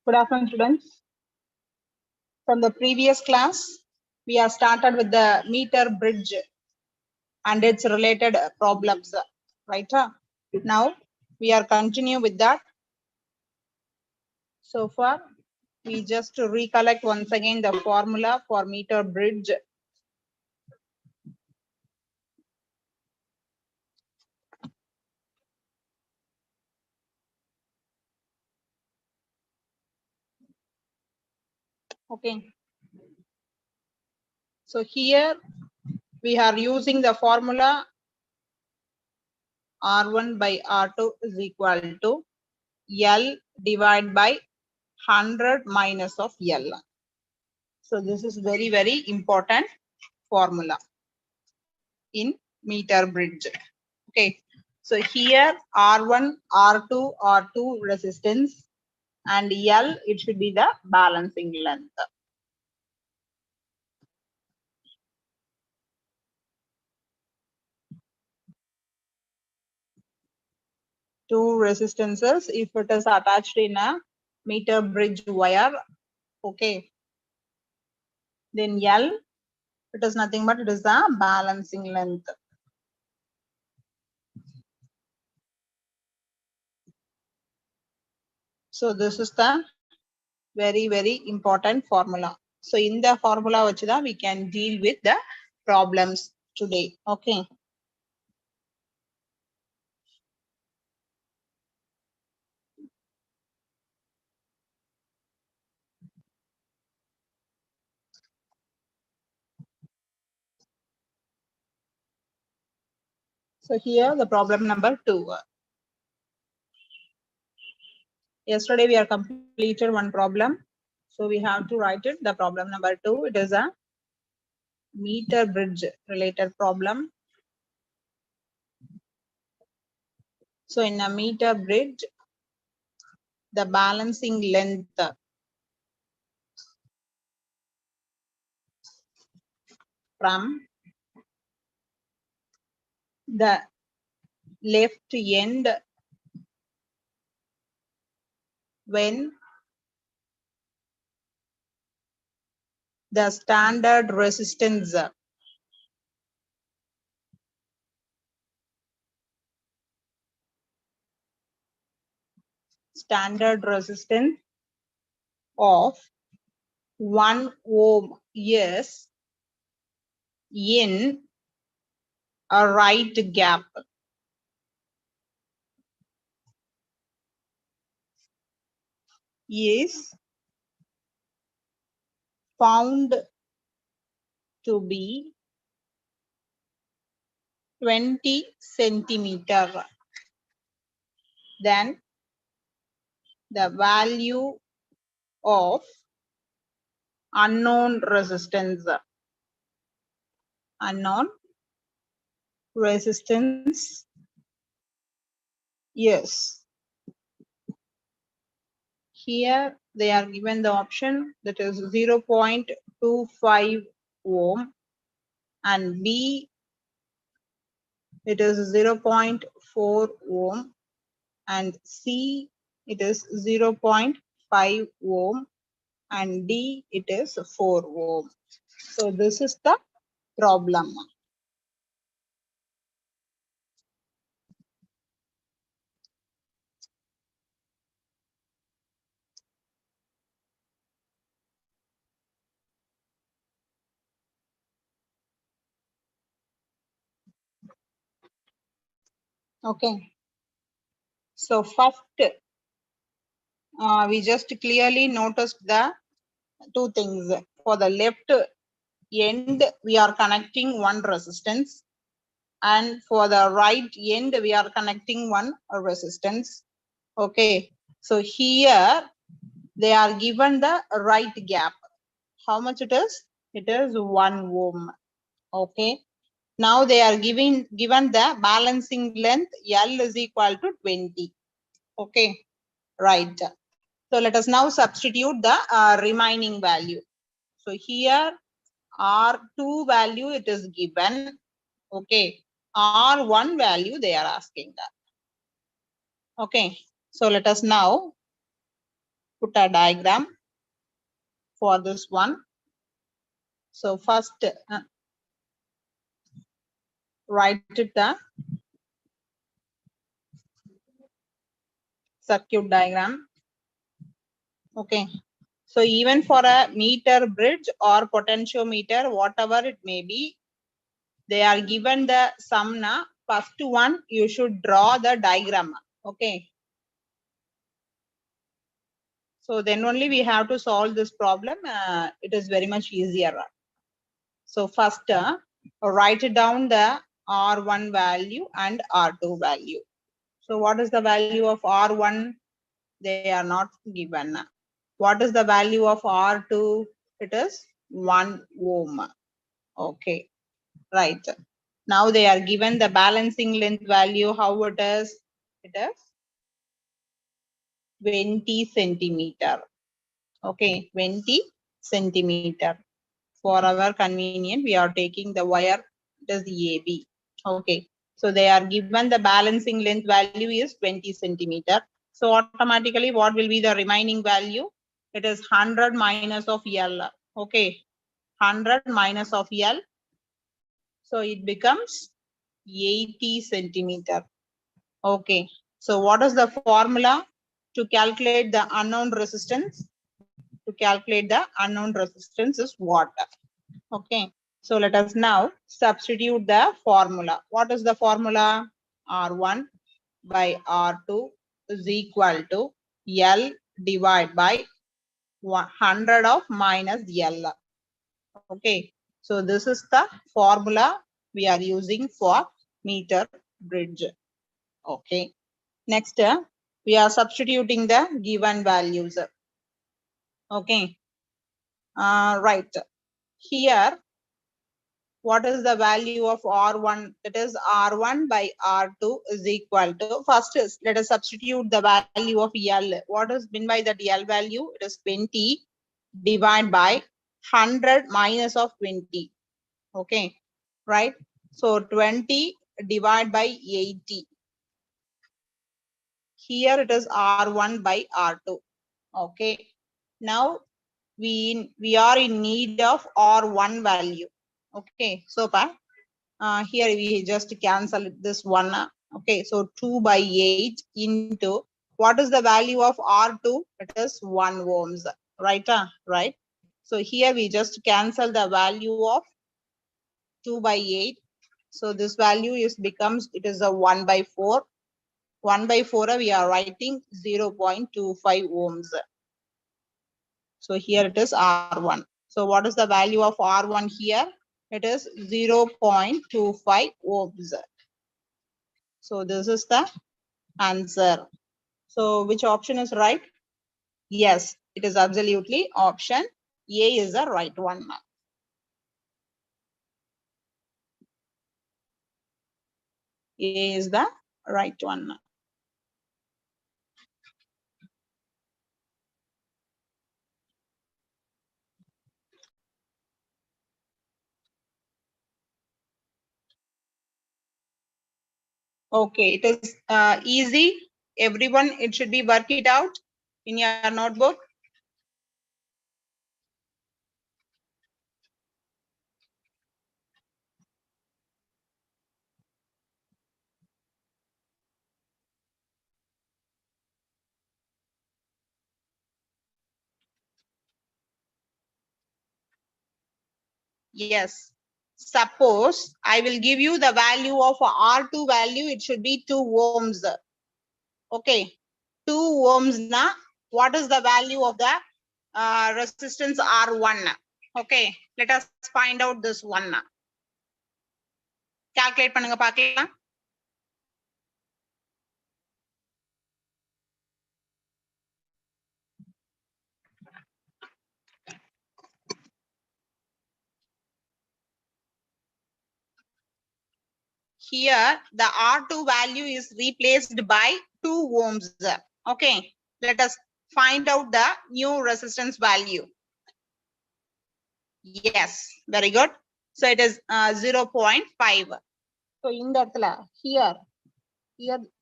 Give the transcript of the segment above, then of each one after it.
Good afternoon, students. From the previous class, we have started with the meter bridge and its related problems, right? Now, we are continue with that. So far, we just recollect once again the formula for meter bridge. Okay. So here we are using the formula R1 by R2 is equal to L divided by 100 minus of L. So this is very, very important formula in meter bridge. Okay. So here R1, R2 are two resistance and L, it should be the balancing length. Two resistances if it is attached in a meter bridge wire. Okay. Then L, it is nothing but it is the balancing length. So this is the very, very important formula. So in the formula we can deal with the problems today. Okay. So here the problem number 2. Yesterday we are completed one problem. So we have to write it. The problem number 2, it is a meter bridge related problem. So in a meter bridge, the balancing length from the left end when the standard resistance of 1 ohm is in a right gap. Is found to be 20 centimeter. Then the value of unknown resistance. Unknown resistance. Yes. Here they are given the option that is 0.25 ohm and B it is 0.4 ohm and C it is 0.5 ohm and D it is 4 ohm. So this is the problem. Okay. So first, we just clearly noticed the two things. For the left end, we are connecting one resistance, and for the right end, we are connecting one resistance. Okay. So here they are given the right gap. How much it is? It is 1 ohm. Okay. Now they are given the balancing length L is equal to 20. Okay, right. So let us now substitute the remaining value. So here R2 value it is given. Okay, R1 value they are asking that. Okay, so let us now put a diagram for this one. So first write it the circuit diagram. Okay. So even for a meter bridge or potentiometer, whatever it may be, they are given the sum na. First one, you should draw the diagram. Okay. So then only we have to solve this problem. It is very much easier. So first, write down the R1 value and R2 value. So what is the value of R1? They are not given. What is the value of R2? It is 1 ohm. Okay, right. Now they are given the balancing length value. How it is? It is 20 centimeter. Okay, 20 centimeter. For our convenience, we are taking the wire. It is AB. Okay, so they are given the balancing length value is 20 centimeter. So automatically, what will be the remaining value? It is 100 minus of L. Okay, 100 minus of L. So it becomes 80 centimeter. Okay, so what is the formula to calculate the unknown resistance? To calculate the unknown resistance is what? Okay, so let us now substitute the formula. What is the formula? R1 by R2 is equal to L divided by 100 of minus L. Okay, so this is the formula we are using for meter bridge. Okay, next we are substituting the given values. Okay, right here. What is the value of R1? It is R1 by R2 is equal to, first is, let us substitute the value of L. What is meant by that L value? It is 20 divided by 100 minus of 20. Okay, right? So 20 divided by 80. Here it is R1 by R2. Okay, now we are in need of R1 value. Okay, so here we just cancel this one. Okay, so 2 by 8 into, what is the value of R2? It is 1 ohms, right? Right. So here we just cancel the value of 2 by 8. So this value is becomes, it is a 1 by 4. 1 by 4 we are writing 0.25 ohms. So here it is R1. So what is the value of R1 here? It is 0.25 ohms. So this is the answer. So which option is right? Yes, it is absolutely option A is the right one. A is the right one. Okay, it is easy. Everyone, it should be work it out in your notebook. Yes. Suppose I will give you the value of R2 value, it should be 2 ohms. Okay, 2 ohms na. What is the value of the resistance R1? Okay, let us find out this one. Calculate பண்ணுங்க பார்க்கலாம். Here the R2 value is replaced by 2 ohms. Okay, let us find out the new resistance value. Yes, very good. So it is 0.5. So in that here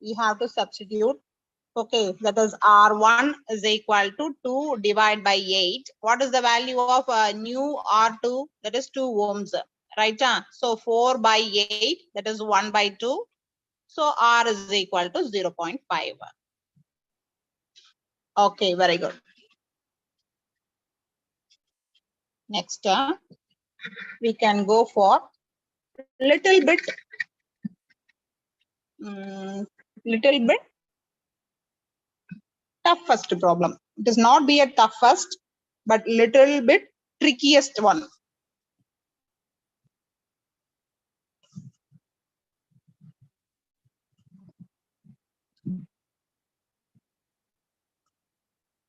we have to substitute Okay, that is R1 is equal to 2 divided by 8. What is the value of new R2? That is 2 ohms, right? So 4 by 8, that is 1 by 2. So R is equal to 0.5. Okay, very good. Next, we can go for little bit toughest problem. It does not be a toughest, but little bit trickiest one.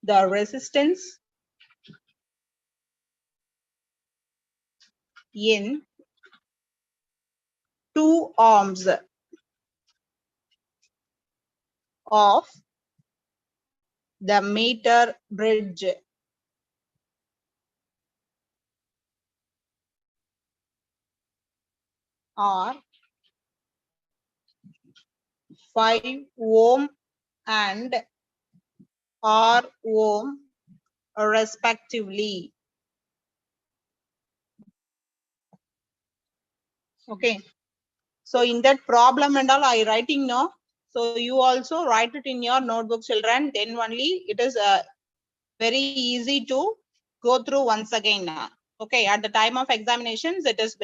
The resistance in 2 ohms of the meter bridge are 5 ohm and R ohm respectively. Okay. So in that problem and all I writing now. So you also write it in your notebook, children. Then only it is very easy to go through once again. Okay. At the time of examinations, it is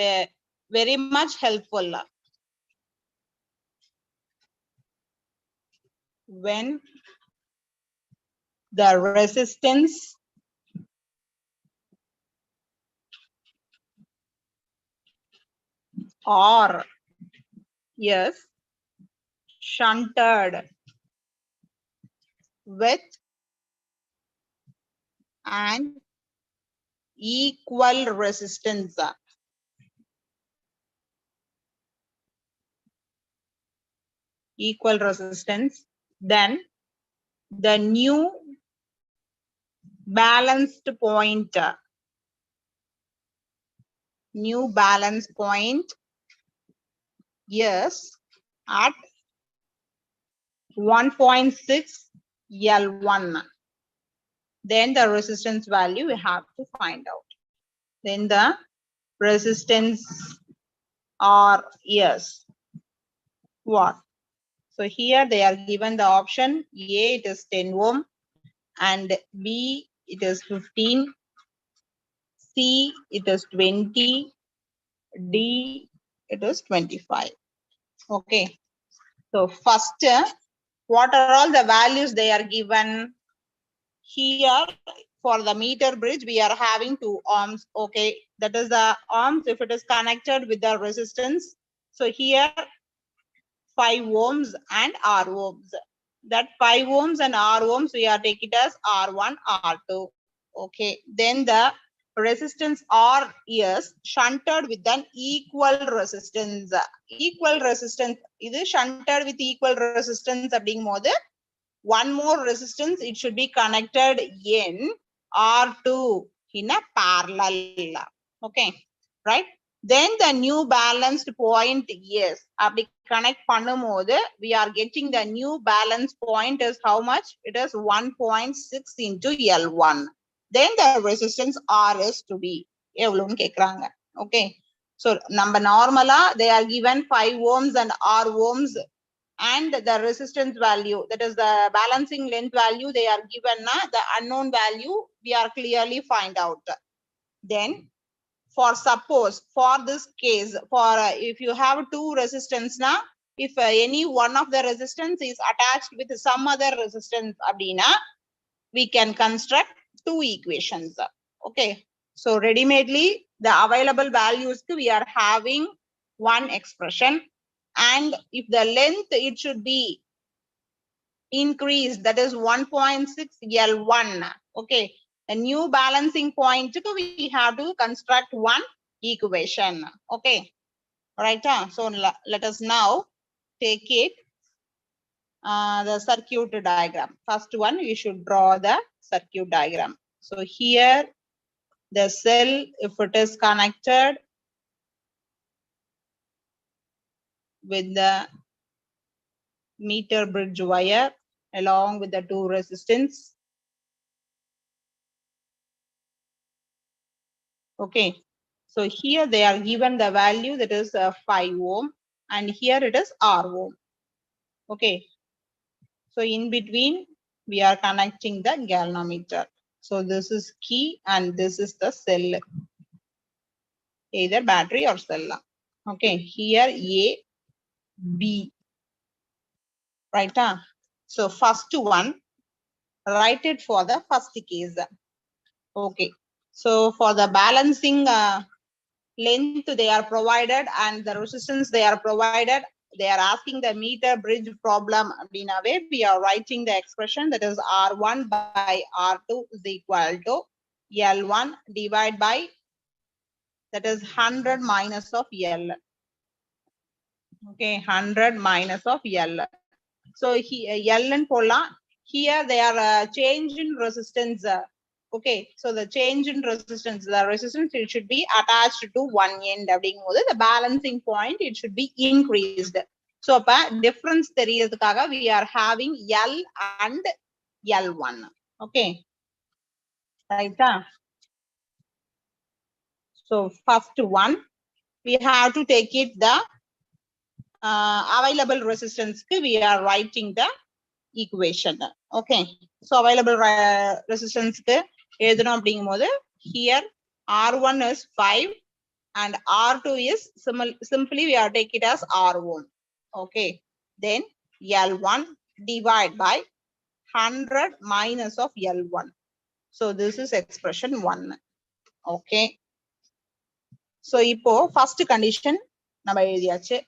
very much helpful. When the resistance R is shunted with an equal resistance. Equal resistance, then the new balanced point, new balance point is at 1.6 L1. Then the resistance value we have to find out. Then the resistance R is what? So here they are given the option A, it is 10 ohm, and B, it is 15, C, it is 20, D, it is 25. Okay. So first, what are all the values they are given? Here for the meter bridge, we are having 2 ohms. Okay. That is the ohms if it is connected with the resistance. So here 5 ohms and R ohms. That 5 ohms and R ohms, we are taking it as R1, R2. Okay. Then the resistance R is shunted with an equal resistance. Equal resistance. This shunted with equal resistance. One more resistance, it should be connected in R2 in a parallel. Okay. Right. Then the new balanced point is அப்படி connect பண்ணும்போது we are getting the new balance point is how much? It is 1.6 into L1. Then the resistance R is to be எவ்வளவுன்னு கேக்குறாங்க. Okay. So நம்ம normally they are given 5 ohms and R ohms and the resistance value, that is the balancing length value they are given, the unknown value we are clearly find out. Then for suppose for this case, for if you have 2 resistance now, if any one of the resistance is attached with some other resistance abdina, we can construct 2 equations. Okay. So ready-madely the available values we are having one expression, and if the length it should be increased, that is 1.6 L1. Okay. A new balancing point, we have to construct one equation. Okay. Right. So let us now take it the circuit diagram. First one, we should draw the circuit diagram. So here the cell, if it is connected with the meter bridge wire, along with the two resistance. Okay, so here they are given the value that is 5 ohm, and here it is R ohm. Okay, so in between we are connecting the galvanometer. So this is key and this is the cell, either battery or cell. Okay, here A, B, right? So first one, write it for the first case. Okay, so for the balancing length they are provided and the resistance they are provided. They are asking the meter bridge problem. In a way, we are writing the expression that is R1 by R2 is equal to L1 divided by that is 100 minus of L. Okay, 100 minus of L. So L and pola here they are change in resistance. Okay, so the change in resistance, the resistance it should be attached to one end. The balancing point it should be increased. So difference we are having L and L1. Okay, right? So first one we have to take it the available resistance. We are writing the equation. Okay, so available resistance here R1 is 5 and R2 is simply we are take it as R ohm. Okay, then L1 divide by 100 minus of L1. So this is expression 1. Okay, so ipo first condition நம்ம எழுதியாச்சு.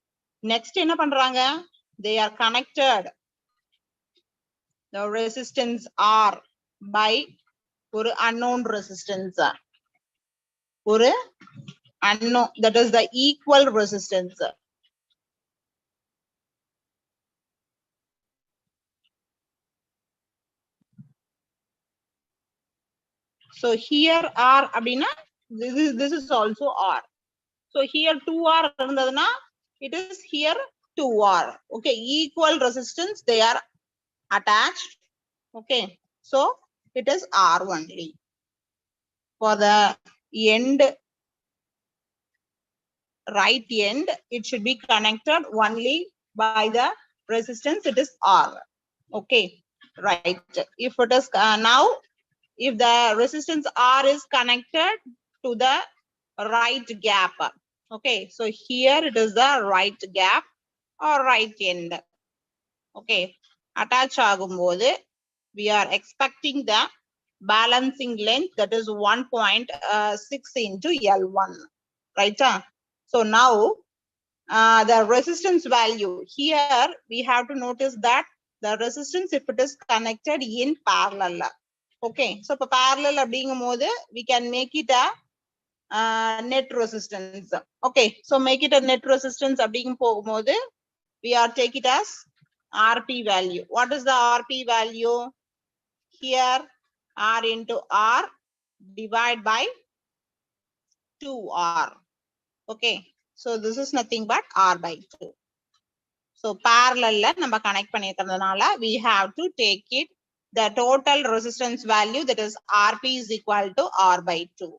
Next என்ன பண்றாங்க? They are connected the resistance R by ஒரு unknown resistance. ஒரு unknown, that is the equal resistance. So here R abina, this is also R. So here 2R irundaduna, it is here 2R. Okay, equal resistance they are attached. Okay, so it is R only. For the end, right end, it should be connected only by the resistance, it is R. Okay, right. If it is now, if the resistance R is connected to the right gap. Okay, so here it is the right gap or right end. Okay, attach agumbodhu we are expecting the balancing length that is 1.6 into L1, right? So now the resistance value here we have to notice that the resistance if it is connected in parallel. Okay, so parallel abdingumbodhu we can make it a net resistance. Okay, so make it a net resistance abdingum pogumbodhu we are take it as RP value. What is the RP value? Here R into R divide by 2R. Okay, so this is nothing but R by 2. So parallel number connect pannirukradanaala we have to take it the total resistance value that is RP is equal to R by 2.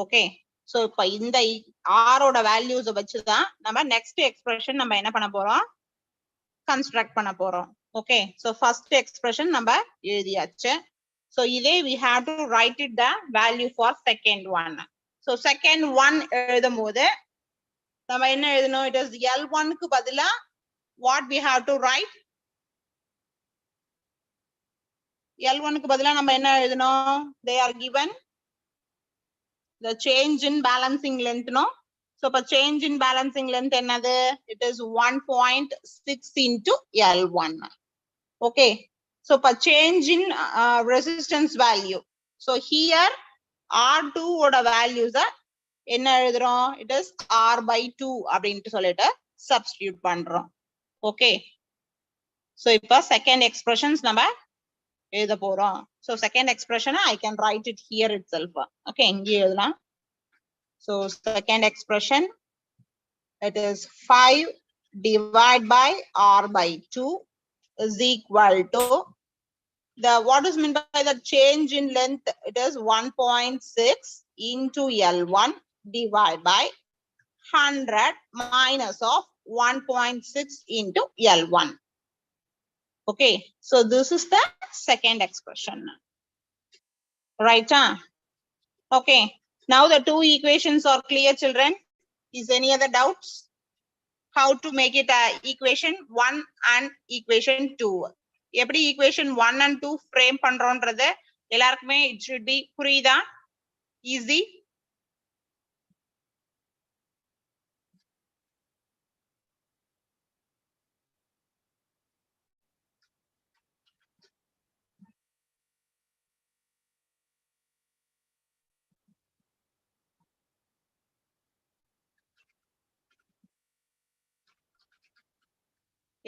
Okay, so இப்ப இந்த R ஓட values வச்சுதான் நம்ம next expression நம்ம என்ன பண்ண போறோம் construct பண்ண போறோம். Okay, so first expression நம்ம எழுதியாச்சு. So இதே we have to write it the value for second one. So second one எழுதும்போது நம்ம என்ன எழுதணும்? It is L1 க்கு பதிலா what we have to write? L1 க்கு பதிலா நம்ம என்ன எழுதணும்? They are given the change in balancing length, no? So for change in balancing length என்னது? It is 1.6 into L1. Okay, so for change in resistance value, so here R2 ஓட values என்ன எழுதுறோம்? It is R by 2 அப்படின்ட்டு சொல்லிட்டு substitute பண்றோம். Okay, so இப்ப second expressions நம்ம எழுத போறோம். So second expression I can write it here itself. Okay, இங்கே எழுதலாம். So second expression, it is 5 divided by R by 2 is equal to the what is meant by the change in length? It is 1.6 into L1 divided by 100 minus of 1.6 into L1. Okay, so this is the second expression. Right? Okay, now the two equations are clear, children. Is any other doubts? How to make it a equation 1 and equation 2? எப்படி equation 1 and 2 frame பண்றோம்ன்றது எல்லாருக்குமே it should be புரியுதா? Easy?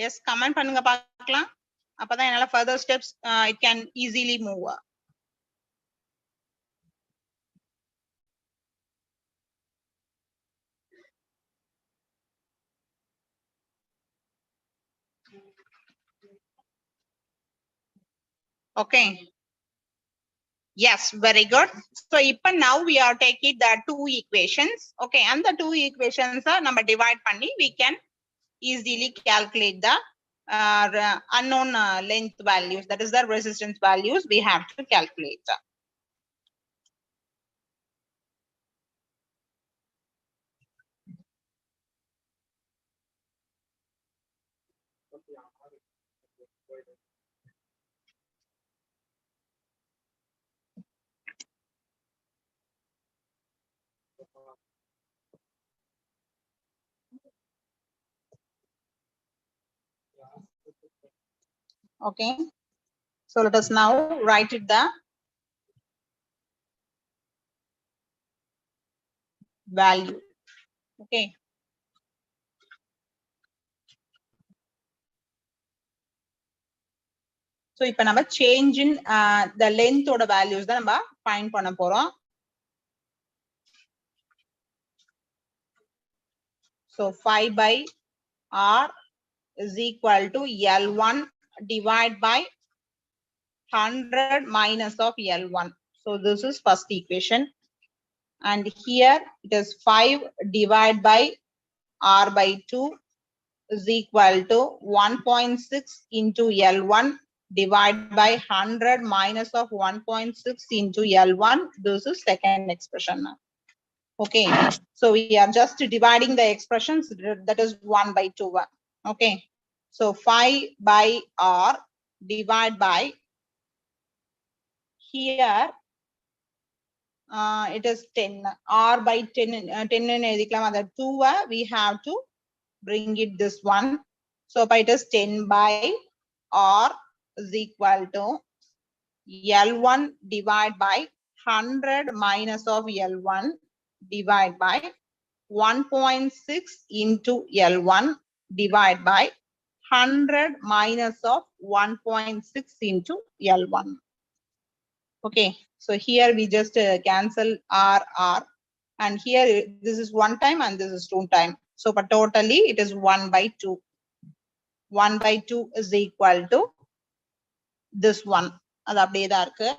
Yes, comment பண்ணுங்க பார்க்கலாம். அப்பதான் என்னால further steps it can easily move. Okay. Yes, very good. So now we are taking the two equations. Okay, and the two equations are number divide panni we can easily calculate the unknown length values, that is the resistance values we have to calculate. Okay, so let us now write it the value. Okay, so இப்ப நம்ம change in the length ஓட values தான் நம்ம find பண்ண போறோம். So 5 by R is equal to L1 divided by 100 minus of L1. So this is first equation. And here it is 5 divided by R by 2 is equal to 1.6 into L1 divided by 100 minus of 1.6 into L1. This is second expression. Okay, so we are just dividing the expressions, that is 1 by 2. Okay, so 5 by R divided by here it is 10. R by 10 and 2 we have to bring it this one. So it is 10 by R is equal to L1 divided by 100 minus of L1 divided by 1.6 into L1 divided by 100 minus of 1.6 into L1. Okay, so here we just cancel R, and here this is 1 time and this is 2 time. So but totally it is 1 by 2. 1 by 2 is equal to this one. அது அப்படியே தான் இருக்கு.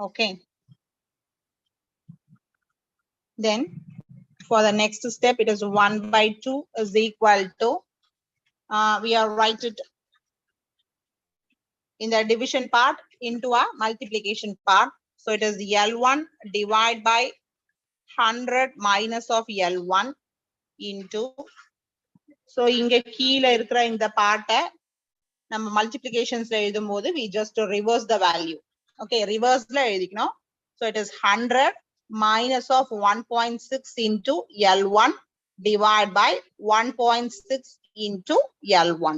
Okay. Then for the next step, it is 1 by 2 is equal to, we are write it in the division part into a multiplication part. So it is L1 divided by 100 minus of L1 into, so இங்க கீழ இருக்கிற இந்த பார்ட்டை நம்ம மல்டிப்ளிகேஷன்ஸ்ல எழுதும்போது we just reverse the value. Okay, reverseல எழுதிக்கணும். So it is 100 minus of 1.6 into L1 divided by 1.6 into L1.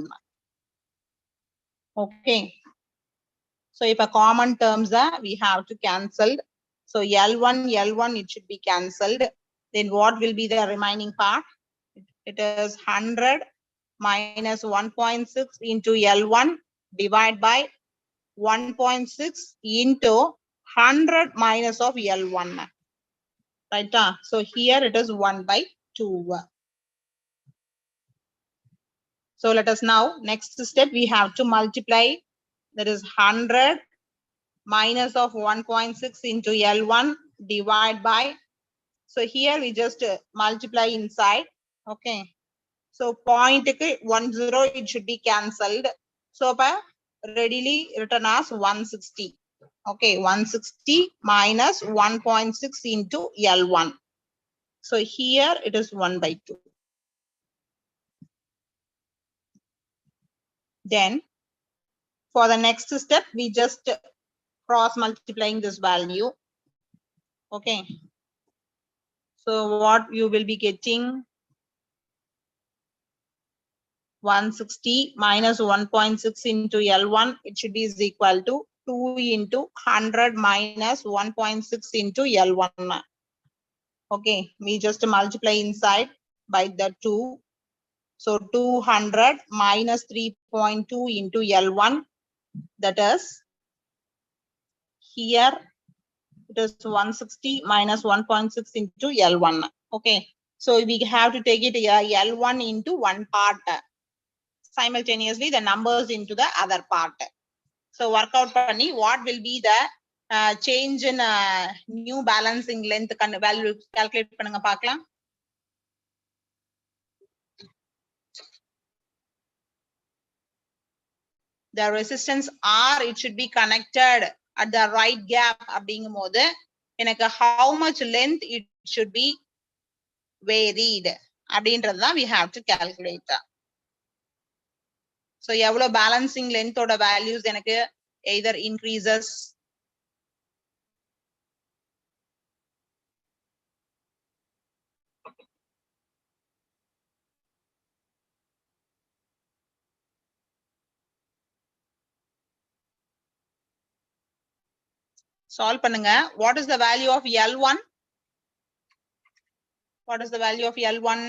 Okay, so if a common terms we have to cancel. So L1 it should be cancelled. Then what will be the remaining part? It is 100 minus 1.6 into L1 divided by 1.6 into 100 minus of L1. Right? So here it is 1 by 2. So let us now, next step, we have to multiply, that is 100 minus of 1.6 into L1 divide by, so here we just multiply inside. Okay, so point 10, it should be cancelled. So readily written as 160. Okay, 160 minus 1.6 into L1. So here it is 1 by 2. Then for the next step, we just cross multiplying this value. Okay, so what you will be getting, 160 minus 1.6 into L1, it should be is equal to 2 into 100 minus 1.6 into L1. Okay, we just multiply inside by the 2. So 200 minus 3.2 into L1, that is here it is 160 minus 1.6 into L1. Okay, so we have to take it L1 into one part, simultaneously the numbers into the other part. So work out panni what will be the change in new balancing length value calculate பண்ணுங்க பார்க்கலாம். The resistance R, it should be connected at the right gap அப்படிங்கும்போது எனக்கு how much length it should be varied அப்படின்றது தான் we have to calculate. So எவ்வளவு balancing length ஓட values எனக்கு either increases, solve பண்ணுங்க. What is the value of L1? What is the value of L1?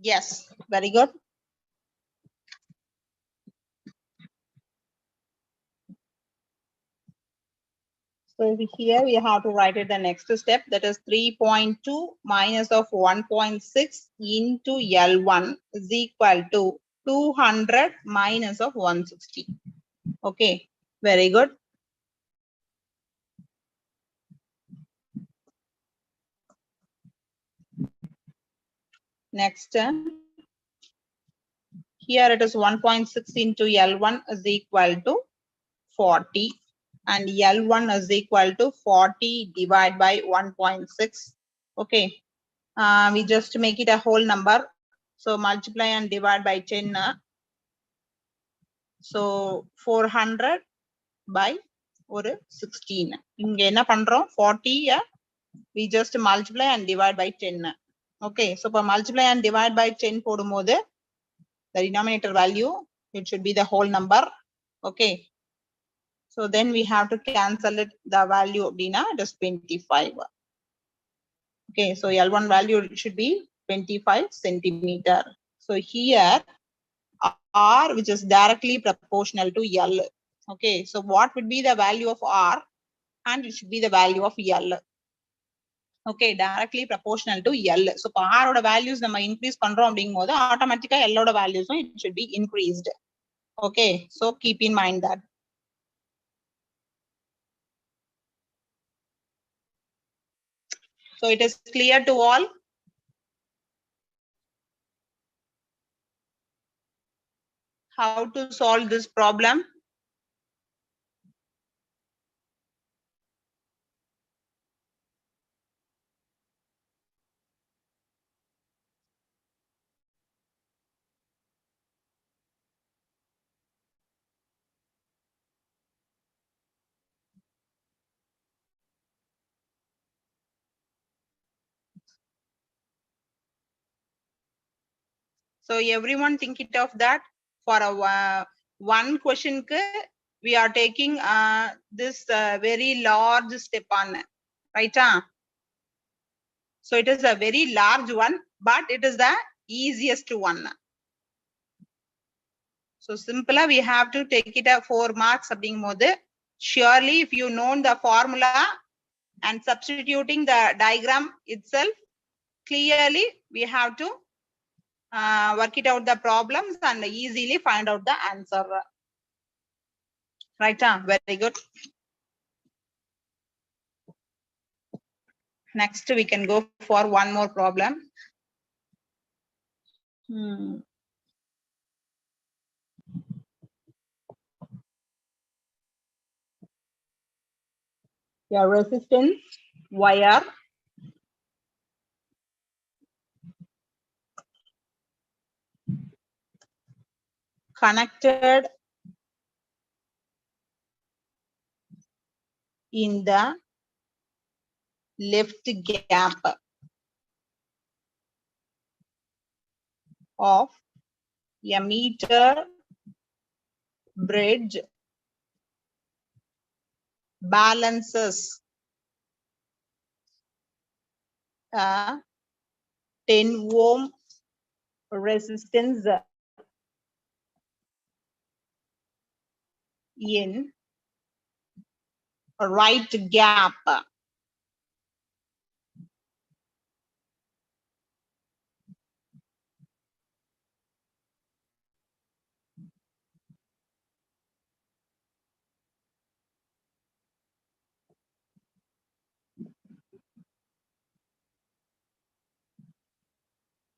Yes, very good. So here we have to write it the next step, that is 3.2 minus of 1.6 into L1 is equal to 200 minus of 160. Okay, very good. Next, here it is 1.6 into L1 is equal to 40 and L1 is equal to 40 divided by 1.6. Okay, we just make it a whole number. So multiply and divide by 10. So 400 by 16. இங்க என்ன பண்றோம் 40 we just multiply and divide by 10. Okay, so for multiply and divide by 10 போடும்போது the denominator value, it should be the whole number. Okay, so then we have to cancel it, the value அப்படினா it is 25. Okay, so L1 value should be 25 centimeter. So here R, which is directly proportional to L. Okay, so what would be the value of R? And it should be the value of L. Okay, directly proportional to L. So R oda values நம்ம increase பண்றோம் அப்படிங்கும்போது automatically L oda values it should be increased. Okay, so keep in mind that. So it is clear to all. How to solve this problem? So everyone think it of that for a one question we are taking this very large step on, right? So it is a very large one, but it is the easiest one. So simply we have to take it at 4 marks. Surely if you know the formula and substituting the diagram itself, clearly we have to work it out the problems and easily find out the answer. Right? Very good. Next, we can go for one more problem. Your resistance wire connected in the left gap of a meter bridge balances a 10 ohm resistance in right gap.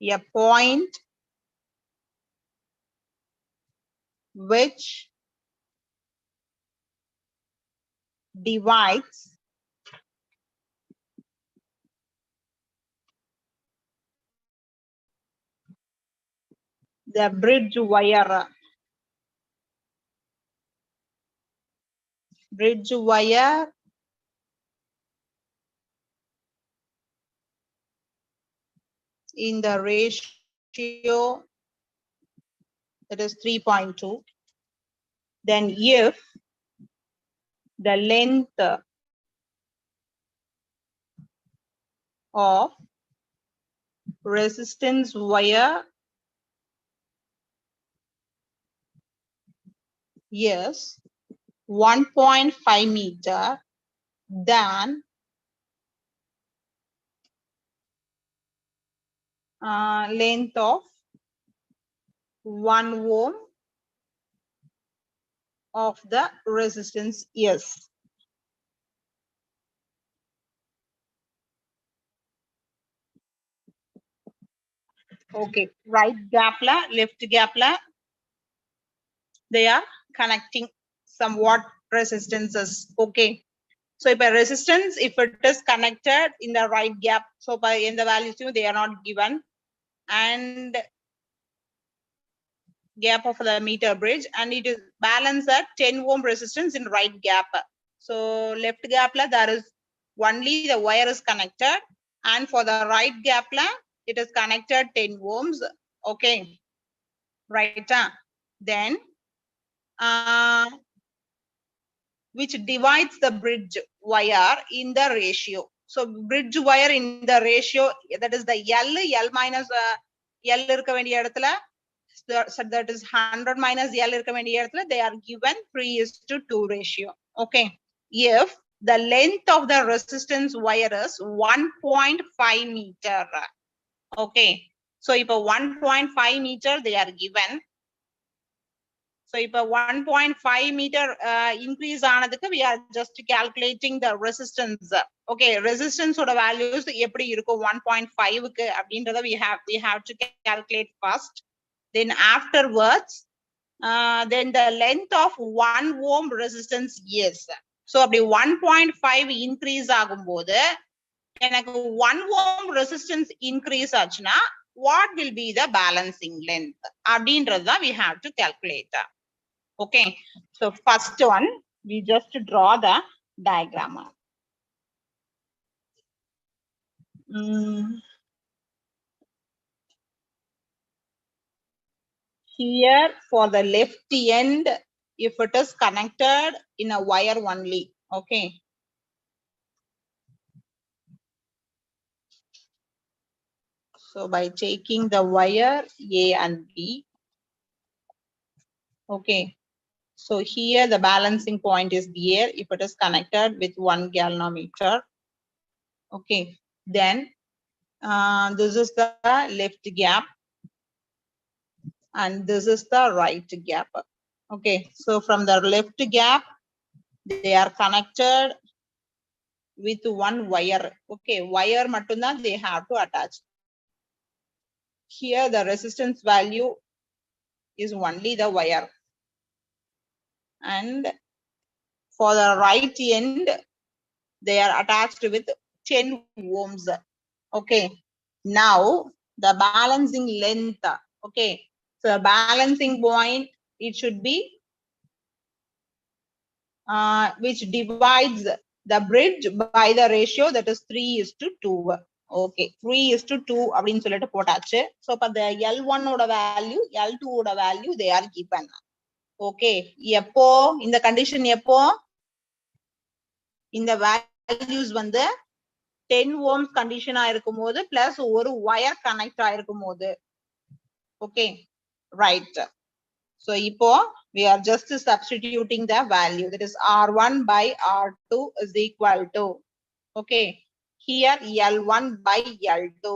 A point which divides the bridge wire in the ratio that is 3.2. Then if the length of resistance wire is 1.5 meter, then length of 1 ohm of the resistance is. Okay, right gap la, left gap la, they are connecting somewhat resistances. Okay, so if a resistance, if it is connected in the right gap, so by in the values they are not given, and gap of the meter bridge, and it is balanced at 10 ohm resistance in right gap. So left gap la, there is only the wire is connected, and for the right gap la, it is connected 10 ohms. Okay, right? Then which divides the bridge wire in the ratio. So bridge wire in the ratio, that is the L minus L irukka vendiya edathula, so that is 100 minus L irukka vendiya edathula, they are given 3:2 ratio. Okay, if the length of the resistance wire is 1.5 meter. Okay, so if a 1.5 meter they are given, So if a 1.5 meter increase ஆனதுக்கு we are just calculating the resistance. Okay, resistance ஓட values எப்படி இருக்கும் 1.5 க்கு அப்படின்றத we have to calculate first. Then afterwards, then the length of 1 ohm resistance is. So அப்படி 1.5 increase ஆகும்போது எனக்கு 1 ohm resistance increase ஆச்சுன்னா what will be the balancing length அப்படின்றது தான் we have to calculate. Okay, so first one, we just draw the diagram. Here for the left end, if it is connected in a wire only, okay. So by taking the wire A and B, okay. So here the balancing point is here if it is connected with 1 galvanometer. Okay, then this is the left gap and this is the right gap. Okay, so from the left gap, they are connected with 1 wire. Okay, wire matunda they have to attach. Here the resistance value is only the wire. And for the right end, they are attached with 10 ohms. Okay, now the balancing length. Okay, so the balancing point, it should be which divides the bridge by the ratio that is 3:2. Okay, 3:2 அப்படின்னு சொல்லிட்டு போட்டாச்சு. So for the L1 ஓட value, L2 ஓட value they are given. Okay, எப்போ இந்த condition எப்போ இந்த values வந்து 10 ohms condition ஆயிருக்கும் போது plus ஒரு wire connect ஆயிருக்கும் போது. Okay, right. So இப்போ we are just substituting the value, that is R1 by R2 is equal to, okay, here L1 by L2.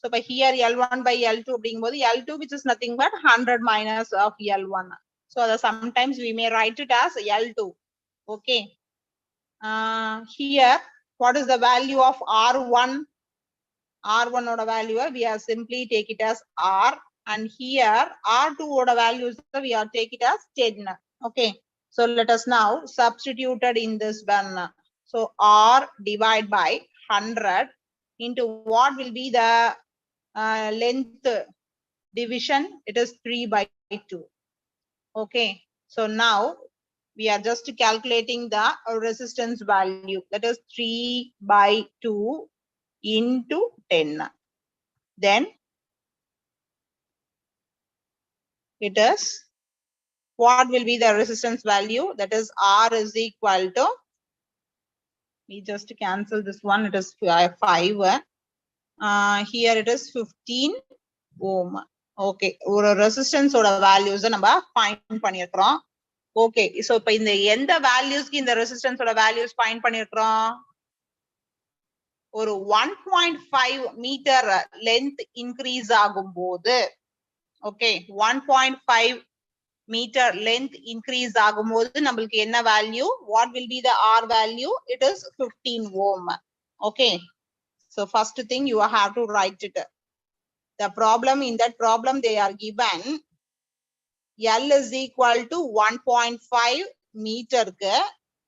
So by here L1 by L2 அப்படிங்கும்போது L2 which is nothing but 100 minus of L1. So sometimes we may write it as L2. Okay, here what is the value of R1? R1 oda value we are simply take it as R, and here R2 oda values we are take it as 10. Okay, so let us now substitute it in this one. So R divided by 100 into what will be the length division? It is 3/2. Okay, so now we are just calculating the resistance value, that is 3/2 into 10. Then it is, what will be the resistance value? That is R is equal to, we just cancel this one, it is 5. Here it is 15 ohm. Okay, ஒரு resistance ஓட values நம்ம find பண்ணிருக்கிறோம். Okay, so இப்ப இந்த எந்த valuesக்கு இந்த resistance ஓட values find பண்ணிருக்கிறோம்? ஒரு 1.5 meter length increase ஆகும்போது, okay, 1.5 meter length increase ஆகும்போது நம்மளுக்கு என்ன value? What will be the R value? It is 15 ohm. Okay, so first thing you have to write it. The problem, in that problem they are given L is equal to 1.5 meter.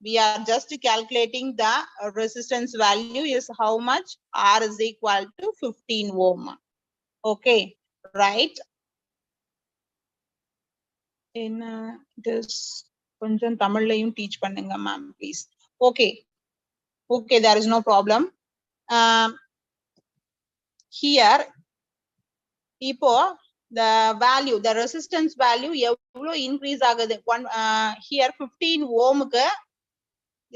We are just calculating the resistance value is how much? R is equal to 15 ohm. Okay, right? In this konjam Tamillayum teach pannunga ma'am please. Okay, okay, there is no problem. Here இப்போ the value, the resistance value எவ்வளவு increase ஆகுது? Here 15 ohmக்கு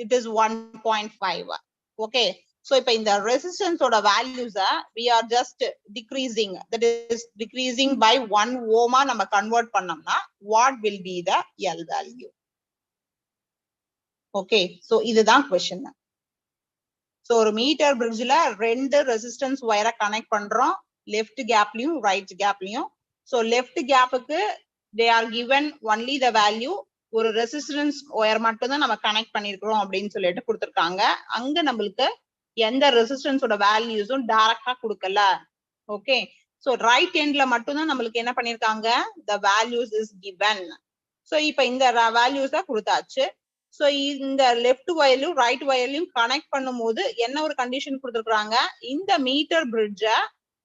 it is 1.5. Okay, so இப்போ இந்த resistance ஓட values we are just decreasing, that is decreasing by 1 ohm நம்ம convert பண்ணோம்னா what will be the L value? Okay, so இதுதான் question. So ஒரு meter பிரிட்ஜ்ல 2 ரெசிஸ்டன்ஸ் வயரை கனெக்ட் பண்றோம், லெஃப்ட் கேப்லயும் ரைட் கேப்லயும். So left gapக்கு they are given only the value ஒரு ரெசிஸ்டன்ஸ் ஒயர் மட்டும் தான் நம்ம கனெக்ட் பண்ணிருக்கிறோம் அப்படின்னு சொல்லிட்டு கொடுத்திருக்காங்க. அங்க நம்மளுக்கு எந்த ரெசிஸ்டன்ஸோட வேல்யூஸும் டைரக்டா கொடுக்கல. ஓகே, சோ ரைட் எண்ட்ல மட்டும் தான் நம்மளுக்கு என்ன பண்ணிருக்காங்க, the values is given. So இப்போ இந்த வேல்யூஸ் தான் கொடுத்தாச்சு. சோ இந்த லெஃப்ட் வயர்லையும் ரைட் வயர்லையும் கனெக்ட் பண்ணும்போது என்ன ஒரு கண்டிஷன் கொடுத்துருக்காங்க, இந்த மீட்டர் பிரிட்ஜ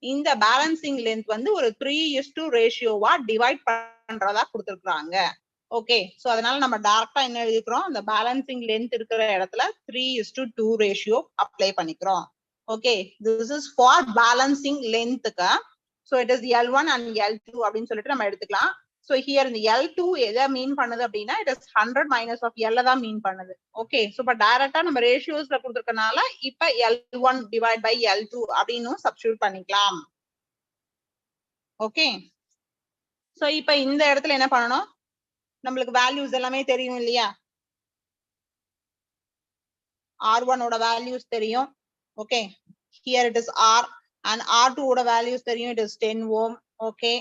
இந்த பேலன்சிங் லென்த் வந்து ஒரு 3:2 ரேஷியோவா டிவைட் பண்றதா கொடுத்துருக்காங்க. ஓகே, சோ அதனால நம்ம டைரக்டா என்ன எழுதிக்கிறோம், அந்த பேலன்சிங் லென்த் இருக்கிற இடத்துல 3:2 ரேஷியோ அப்ளை பண்ணிக்கிறோம். Okay, this is for balancing லென்த்துக்கு. So it is L1 and L2 அப்படின்னு சொல்லிட்டு நம்ம எடுத்துக்கலாம். சோ ஹியர் இந்த L2 எதை மீன் பண்ணுது அப்படின்னா, it is 100 minus of L தான் மீன் பண்ணுது. ஓகே, சோ இப்ப டைரக்டா நம்ம ரேஷியோஸ்ல கொடுத்துருக்கனால இப்ப L1 டிவைட் பை L2 அப்படின்னு சப்ஸ்டிட்யூட் பண்ணிக்கலாம். ஓகே, சோ இப்ப இந்த இடத்துல என்ன பண்ணணும், நம்மளுக்கு வேல்யூஸ் எல்லாமே தெரியும் இல்லையா, R1 ஓட வேல்யூஸ் தெரியும். Okay, here it is R and R2 ஓட வேல்யூஸ் தெரியும், it is 10 ohm. Okay,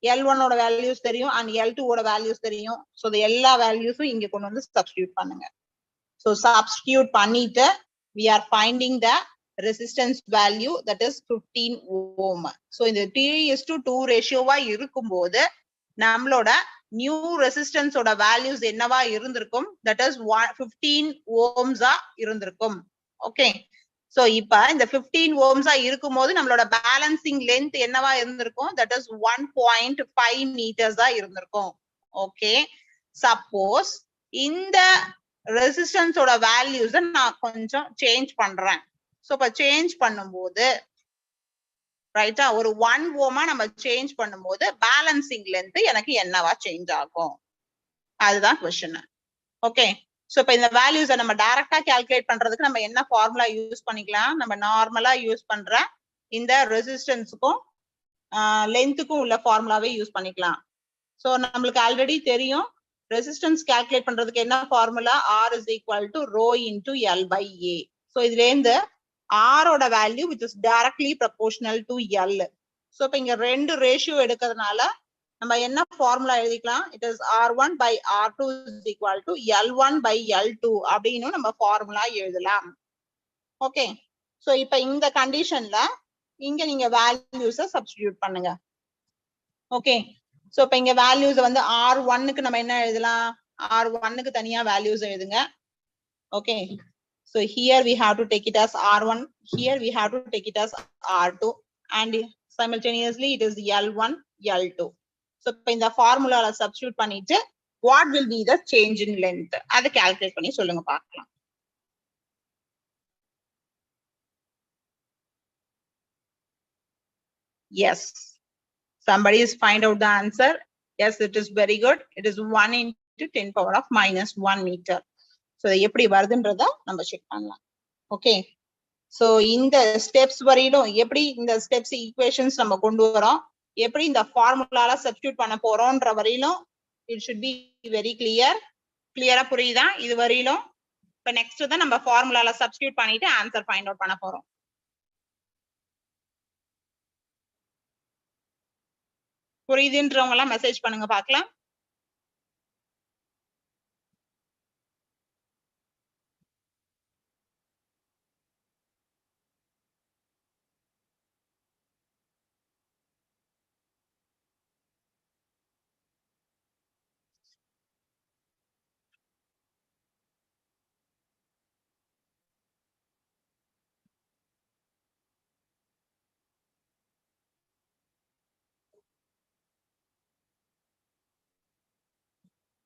L1 ஓட வேல்யூஸ் தெரியும் and L2 ஓட வேல்யூஸ் தெரியும். சோ இந்த எல்லா வேல்யூஸும் இங்க கொண்டு வந்து சப்ஸ்டிட்யூட் பண்ணுங்க. சோ சப்ஸ்டிட்யூட் பண்ணிட்டு we are finding the resistance value that is 15 ohm. So இந்த 3:2 ரேஷியோவா இருக்கும்போது நம்மளோட நியூ ரெசிஸ்டன்ஸ் ஓட வேல்யூஸ் என்னவா இருந்திருக்கும், that is 15 ohms இருந்திருக்கும். ஓகே, சோ இப்ப இந்த 15 ohms இருக்கும்போது நம்மளோட பேலன்சிங் லென்த் என்னவா இருந்திருக்கும், that is 1.5 meters இருந்திருக்கும். ஓகே, சப்போஸ் இந்த ரெசிஸ்டன்ஸ் ஓட வேல்யூஸ் நான் கொஞ்சம் சேஞ்ச் பண்றேன். சோ இப்ப சேஞ்ச் பண்ணும்போது ரைட்டா ஒரு 1 ohm நம்ம சேஞ்ச் பண்ணும்போது பேலன்சிங் லென்த் எனக்கு என்னவா சேஞ்ச் ஆகும், அதுதான் क्वेश्चन. ஓகே, சோ இப்ப இந்த வேல்யூஸை நம்ம டைரக்டா கால்குலேட் பண்றதுக்கு நம்ம என்ன ஃபார்முலா யூஸ் பண்ணிக்கலாம், நம்ம நார்மலா யூஸ் பண்ற இந்த ரெசிஸ்டன்ஸுக்கும் லென்த்துக்கும் உள்ள ஃபார்முலாவே யூஸ் பண்ணிக்கலாம். சோ நம்மளுக்கு ஆல்ரெடி தெரியும் ரெசிஸ்டன்ஸ் கால்குலேட் பண்றதுக்கு என்ன formula, R is equal to rho into L by A. So இதுல இருந்து R ஓட value which is directly proportional to L. So இப்ப இங்க ரெண்டு ரேஷியோ எடுக்கிறதுனால நம்ம என்ன ஃபார்முலா எழுதிக்கலாம், it is R1 by R2 is equal to L1 by L2 அப்படின்னு நம்ம ஃபார்முலா எழுதலாம். ஓகே, சோ இப்ப இந்த கண்டிஷன்ல இங்க நீங்க வேல்யூஸை சப்ஸ்டிட்யூட் பண்ணுங்க. ஓகே, சோ இப்ப இங்க வேல்யூஸ் வந்து R1க்கு நம்ம என்ன எழுதலாம், R1க்கு தனியா வேல்யூஸ் எழுதுங்க. Okay, so here we have to take it as R1, here we have to take it as R2 and simultaneously it is L1 L2. so இப்ப இந்த ஃபார்முலால சப்ஸ்டிட்யூட் பண்ணிட்டு what will be the change in length அதை calculate பண்ணி சொல்லுங்க பார்க்கலாம். yes, somebody is find out the answer. yes, it is very good. it is 1 into 10 power of minus 1 meter. so எப்படி வருதுன்றத நம்ம check பண்ணலாம். ஓகே, சோ இந்த steps வரையிலும் எப்படி இந்த ஸ்டெப்ஸ் ஈக்குவேஷன்ஸ் நம்ம கொண்டு வரோம், எப்படி இந்த ஃபார்முலால சப்ஸ்டிட்யூட் பண்ண போறோம்ன்ற வரையிலும் இட் should be very கிளியரா புரியுதா இது வரையிலும். இப்ப நெக்ஸ்ட் தான் நம்ம ஃபார்முலால சப்ஸ்டிட்யூட் பண்ணிட்டு ஆன்சர் ஃபைண்ட் அவுட் பண்ண போறோம். புரியுதுன்றவங்க எல்லாம் மெசேஜ் பண்ணுங்க பார்க்கலாம்.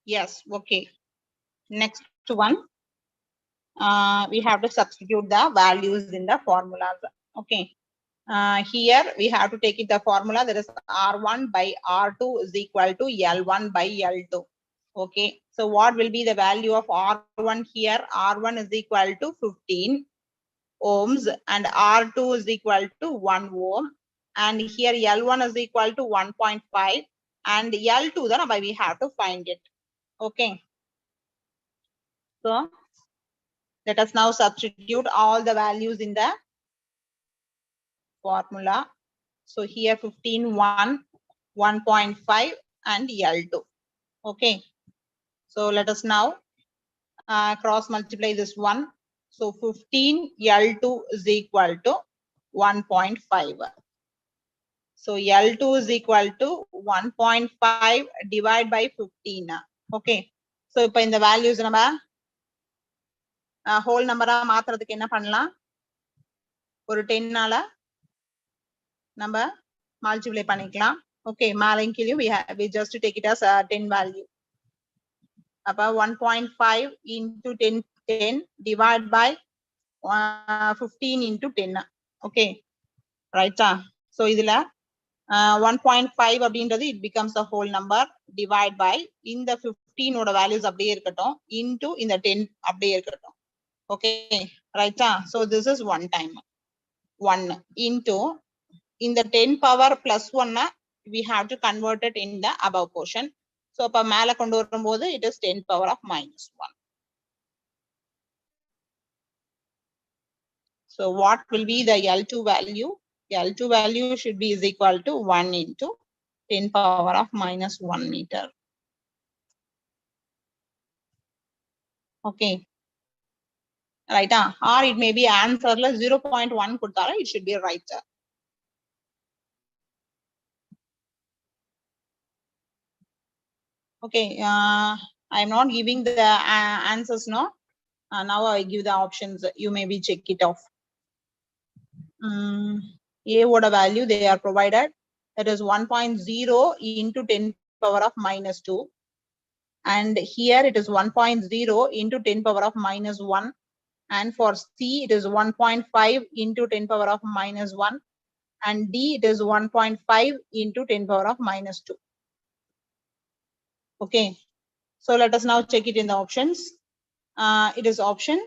yes, okay, next one we have to substitute the values in the formulas. okay, here we have to take it the formula that is R1 by R2 is equal to L1 by L2. okay, so what will be the value of R1 here, R1 is equal to 15 ohms and R2 is equal to 1 ohm and here L1 is equal to 1.5 and L2 then we have to find it. okay, so let us now substitute all the values in the formula. so here 15 1 1.5 and L2. Okay, so let us now cross multiply this one. So 15 L2 is equal to 1.5. So L2 is equal to 1.5 divided by 15. Okay, so in the values number whole number மாத்துறதுக்கு என்ன பண்ணலாம்? ஒரு 10 நால நம்ம multiply பண்ணிக்கலாம். Okay, மேலையும் கீழையும் we just take it as 10 value. அப்ப 1.5 into 10 divided by 15 into 10. Okay, right? So இதுல 1.5 அப்படின்றது it becomes the whole number divide by இந்த 15 ஓட values அப்படியே இருக்கட்டும் into இந்த 10 அப்படியே இருக்கட்டும். Okay, right? So this is one time 1 into in the 10 power plus 1 we have to convert it in the above portion. So அப்ப மேல கொண்டு வரும்போது it is 10 power of minus 1. So what will be the L2 value? L2 value should be is equal to 1 into 10 power of minus 1 meter. Okay, right? Or it may be answer 0.1 kudtara, it should be right. Okay, I am not giving the answers now. Now I give the options. You maybe check it off. A what a value they are provided. That is 1.0 into 10 power of minus 2. And here it is 1.0 into 10 power of minus 1. And for C it is 1.5 into 10 power of minus 1. And D it is 1.5 into 10 power of minus 2. Okay, so let us now check it in the options. It is option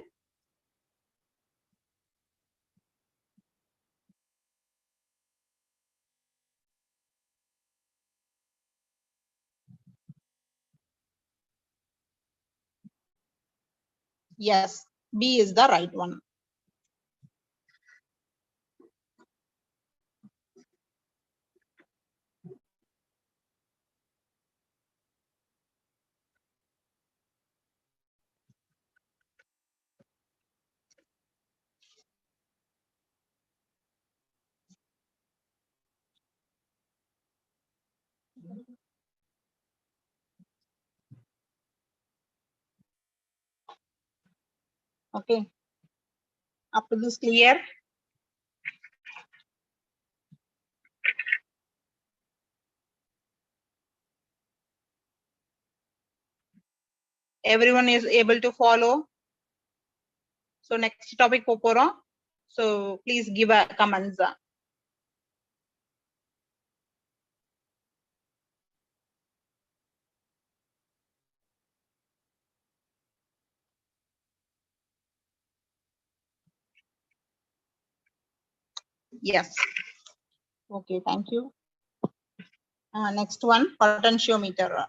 yes, B is the right one. Okay, up to this clear? Everyone is able to follow? So next topic poporo. So please give a comments. Yes. Okay, thank you. Next one, potentiometer.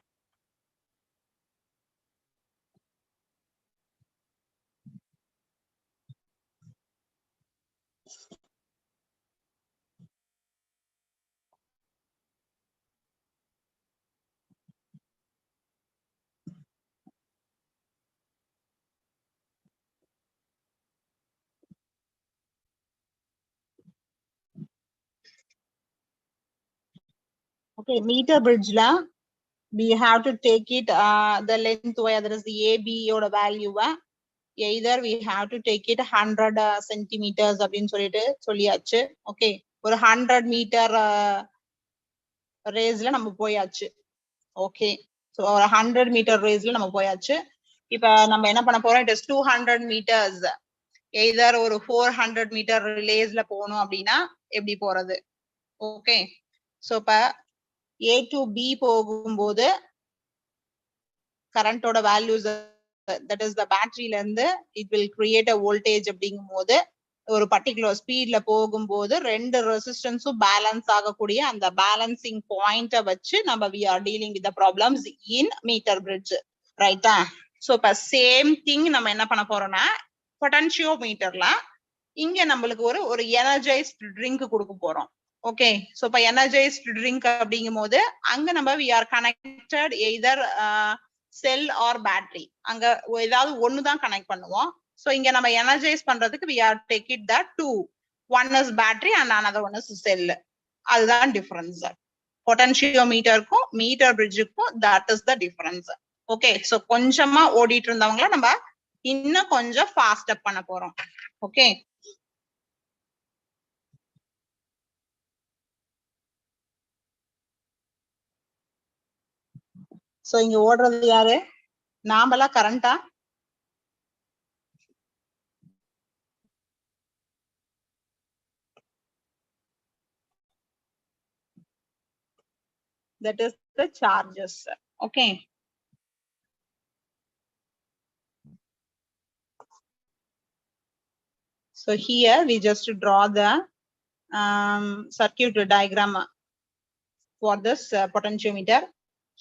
Okay, meter bridge la, we have to take it the length where there is the AB or value. Either we have to take it 100 centimeters அப்படின்னு சொல்லிட்டு சொல்லியாச்சு. Okay, ஒரு 100 meter raceல நம்ம போயாச்சு. Okay, so ஒரு 100 meter raceல நம்ம போயாச்சு. இப்ப நம்ம என்ன பண்ண போறோம்? It is 200 meters. Either ஒரு 400 meter raceல போகணும் அப்படின்னா எப்படி போறது? Okay, so இப்ப A to B போகும்போது current ஓட values that is the battery ல இருந்து it will create a voltage அப்படிங்கும்போது ஒரு பர்టిక్యులர் ஸ்பீட்ல போகும்போது ரெண்டு ரெசிஸ்டன்ஸும் பேலன்ஸ் ஆகக்கூடிய அந்த பேலன்சிங் பாயிண்ட வச்சு நம்ம we are dealing with the problems in meter bridge, ரைட்டா? சோ இப்ப சேம் திங் நம்ம என்ன பண்ண போறோம்னா பொட்டன்ஷியோமீட்டர்ல இங்க நம்மளுக்கு ஒரு எனர்ஜைஸ்ட் ட்ரிங்க் கொடுக்க போறோம். Okay, so by energized drink அப்படிங்கும்போது அங்க நம்ம we are connected either cell or battery. அங்க ஏதாவது ஒன்னு தான் கனெக்ட் பண்ணுவோம். So இங்க நம்ம energize பண்றதுக்கு we are take it that two. One is battery and another one is cell. அதுதான் difference. பொட்டன்ஷியோமீட்டருக்கும் மீட்டர் பிரிட்ஜுக்கும் that is the difference. Okay, so கொஞ்சமா ஓடிட்டு இருந்தவங்கள நம்ம இன்னும் கொஞ்சம் ஃபாஸ்ட் அப் பண்ண போறோம். Okay. சோ இங்க ஓடுறது யாரு? நாமளா கரண்டா? That is the charges. Okay. So here we just draw the circuit diagram for this potentiometer.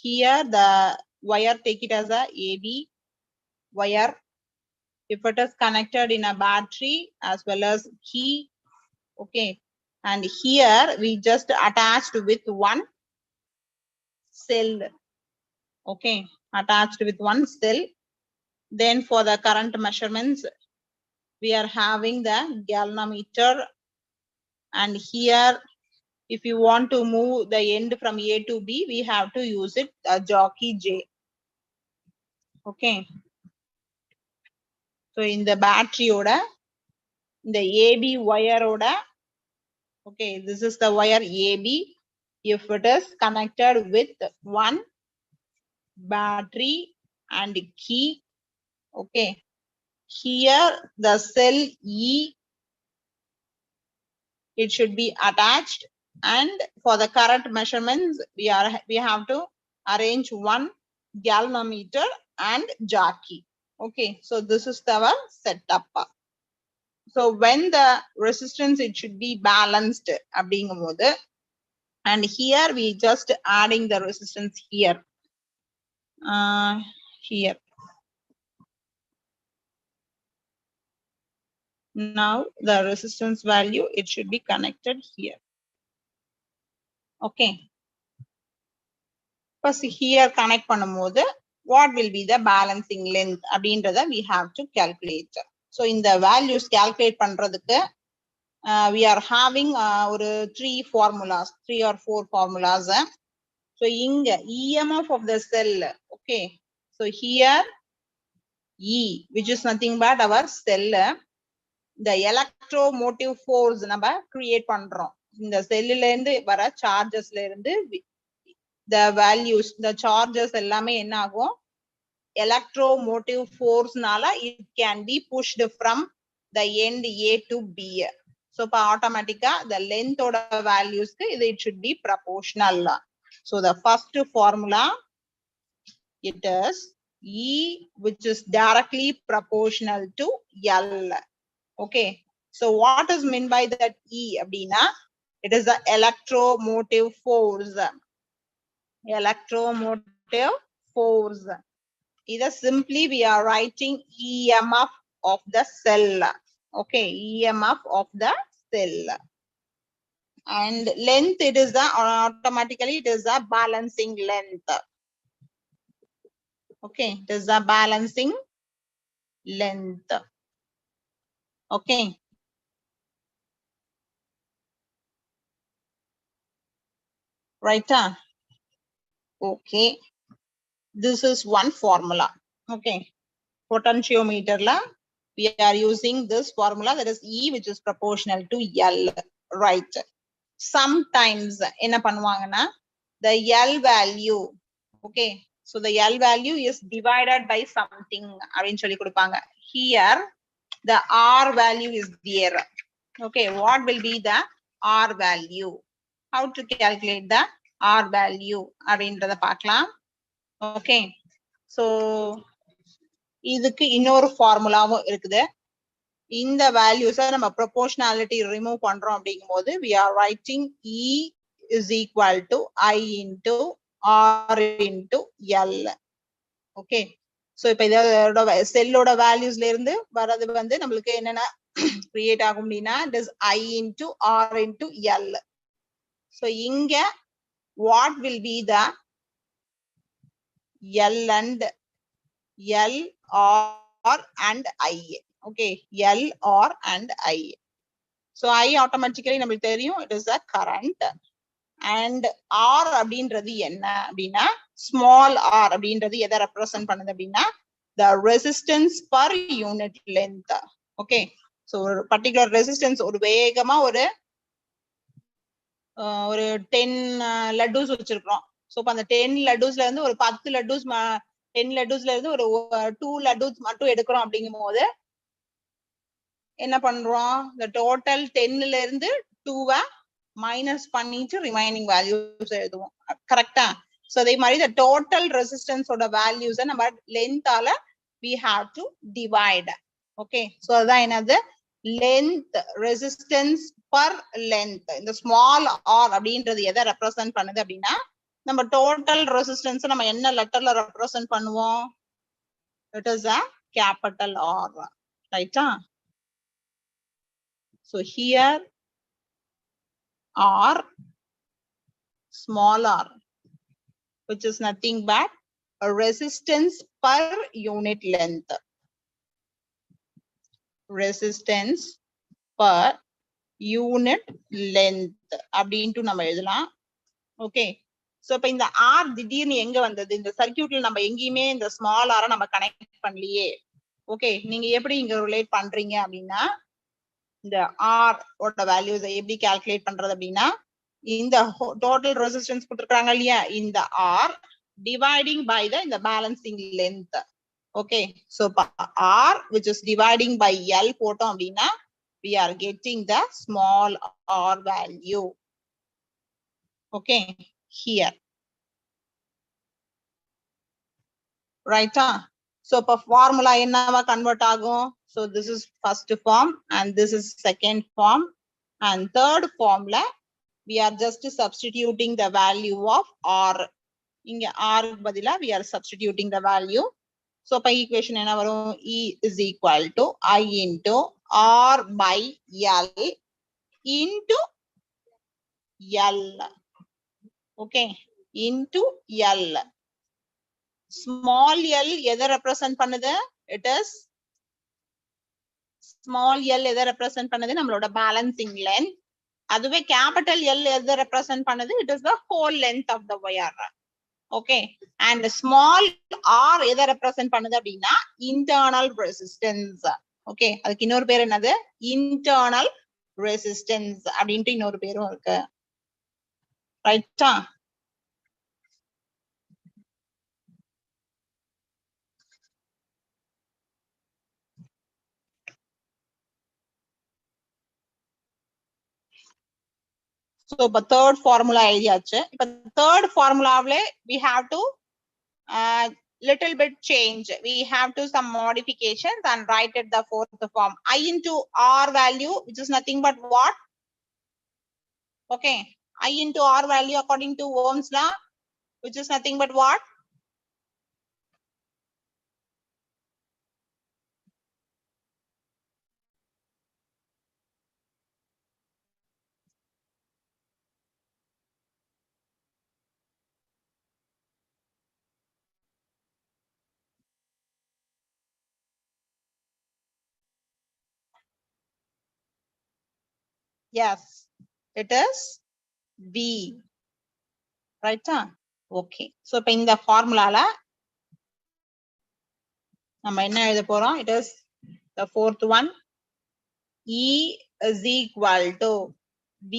Here the wire, take it as a AB wire. If it is connected in a battery as well as key. Okay, and here we just attached with one cell. Okay, attached with one cell. Then for the current measurements, we are having the galvanometer, and here if you want to move the end from A to B, we have to use it jockey J. Okay, so in the battery oda the AB wire oda, okay, this is the wire AB. If it is connected with one battery and key, okay, here the cell E, it should be attached, and for the current measurements we have to arrange one galvanometer and jockey. Okay, so this is our setup. So when the resistance, it should be balanced அப்படிங்கும்போது, and here we just adding the resistance here. Here now the resistance value, it should be connected here. Okay, first here connect பண்ணும்போது what will be the balancing length அப்படின்றத we have to calculate. So in the values calculate பண்றதுக்கு we are having ஒரு 3 or 4 formulas. So இங்க EMF of the cell. Okay, so here E, which is nothing but our cell, the electromotive force நம்ம create பண்றோம். இந்த செல்லுல இருந்து வர சார்ஜஸ்ல இருந்து the values, the charges எல்லாமே என்ன ஆகும்? Electromotive force நால it can be pushed from the end A to B. So automatically the length oda values it should be proportional. So the first formula, it is E, which is directly proportional to L. Okay, so what is meant by that E abdina? It is the electromotive force. Electromotive force. Either simply we are writing EMF of the cell. Okay, EMF of the cell. And length, it is the automatically it is a balancing length. Okay, it is a balancing length. Okay, right? Okay, this is one formula. Okay, potentiometer la we are using this formula, that is E, which is proportional to L. Right? Sometimes enna பண்ணுவாங்கன்னா the L value, okay, so the L value is divided by something அப்படினு சொல்லி கொடுப்பாங்க. Here the R value is there. Okay, what will be the R value? How to calculate the R value அப்படின்றத பார்க்கலாம். Okay, so இதுக்கு இன்னொரு ஃபார்முலாவும் இருக்குது. இந்த வேல்யூஸை நம்ம ப்ரொபோர்ஷனாலிட்டி ரிமூவ் பண்றோம் அப்படிங்கும்போது we are writing E is equal to I into R into L. Okay, so இப்போ இதோட செல்லோட வேல்யூஸ்ல இருந்து வரது வந்து நம்மளுக்கு என்னென்ன கிரியேட் ஆகும் அப்படின்னா it is I into R into L. So inga what will be the L and L or and I. Okay, L or and I. So I automatically நம்மளுக்கு தெரியும் it is a current. And R அப்படின்றது என்ன அப்படின்னா small r அப்படின்றது எதை represent பண்ணுது அப்படின்னா the resistance per unit length. Okay, so ஒரு particular resistance ஒரு வேகமா ஒரு 10 லட்டூஸ் வச்சிருக்கோம். ஸோ இப்போ அந்த 10 லட்டூஸ்ல இருந்து ஒரு 10 லட்டூஸ் 10 லட்டூஸ்ல இருந்து ஒரு 2 லட்டூஸ் மட்டும் எடுக்கிறோம் அப்படிங்கும் போது என்ன பண்றோம், இந்த டோட்டல் 10ல இருந்து 2 மைனஸ் பண்ணிட்டு ரிமைனிங் வேல்யூஸ் எழுதுவோம். கரெக்டா? ஸோ அதே மாதிரி இந்த டோட்டல் ரெசிஸ்டன்ஸோட வேல்யூஸை நம்ம லென்த்தால we have to divide. Okay, so அதுதான் என்னது length, resistance per length. இந்த small r அப்படின்றது எதை ரெப்ரசன்ட் பண்ணுது அப்படின்னா நம்ம டோட்டல் ரெசிஸ்டன்ஸ் நம்ம என்ன லெட்டர்ல ரெப்ரசன்ட் பண்ணுவோம், it is a capital R, right? So here R, small r, which is nothing but a resistance per unit length. Resistance per unit length அப்படின்ட்டு நம்ம எழுதலாம். ஓகே, சோ இப்ப இந்த ஆர் திடீர்னு எங்க வந்தது, இந்த சர்க்கியூட்ல நம்ம எங்கேயுமே இந்த ஸ்மால் ஆரை நம்ம கனெக்ட் பண்ணலையே. ஓகே, நீங்க எப்படி இங்க ரிலேட் பண்றீங்க அப்படின்னா இந்த ஆர் ஓட வேல்யூஸ் எப்படி கால்குலேட் பண்றது அப்படின்னா இந்த டோட்டல் ரெசிஸ்டன்ஸ் கொடுத்துருக்காங்க இல்லையா, இந்த ஆர் டிவைடிங் பை த இந்த balancing length. Okay, so R which is dividing by L போட்டோம் அப்படின்னா we are getting the small r value. Okay, here, right? So இப்ப formula என்னவா convert ஆகும், so this is first form and this is second form, and third formula we are just substituting the value of R. இங்க R பதிலா we are substituting the value. So by equation என்ன வரும், E is equal to I into R by L into L. Okay, into L. Small L எதை represent பண்ணுது, it is small L எதை represent பண்ணுது, நம்மளோட balancing length. அதுவே capital L எதை represent பண்ணுது, it is the whole length of the wire. Okay, and small r எதை represent பண்ணுது அப்படின்னா internal resistance. Okay, அதுக்கு இன்னொரு பேர் என்னது, internal resistance அப்படின்ட்டு இன்னொரு பேரும் இருக்கு. ரைட்டா? So இப்ப third formula எழுதியாச்சு. இப்ப third formulaவிலே we have to little bit change. We have to some modifications and write it the fourth form. I into R value, which is nothing but what? Okay, I into R value according to Ohm's law, which is nothing but what? Yes, it is V, right? Okay, so இப்ப இந்த formulaல நம்ம என்ன எழுத போறோம், it is the fourth one. E is equal to V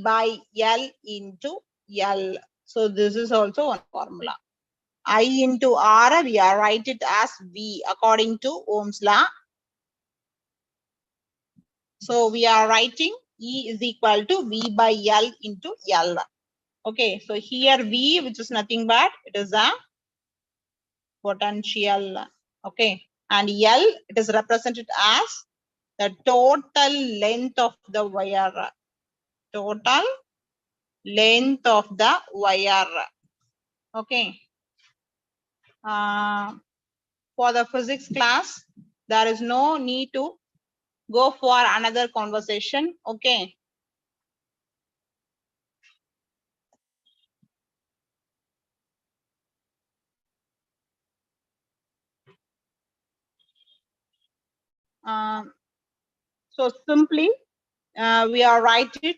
by L into L. So this is also one formula. I into R, we are write it as V according to Ohm's law. So we are writing E is equal to V by L into L. Okay, so here V, which is nothing but it is a potential. Okay, and L, it is represented as the total length of the wire. Total length of the wire. Okay. For the physics class, there is no need to go for another conversation. Okay. So simply we are write it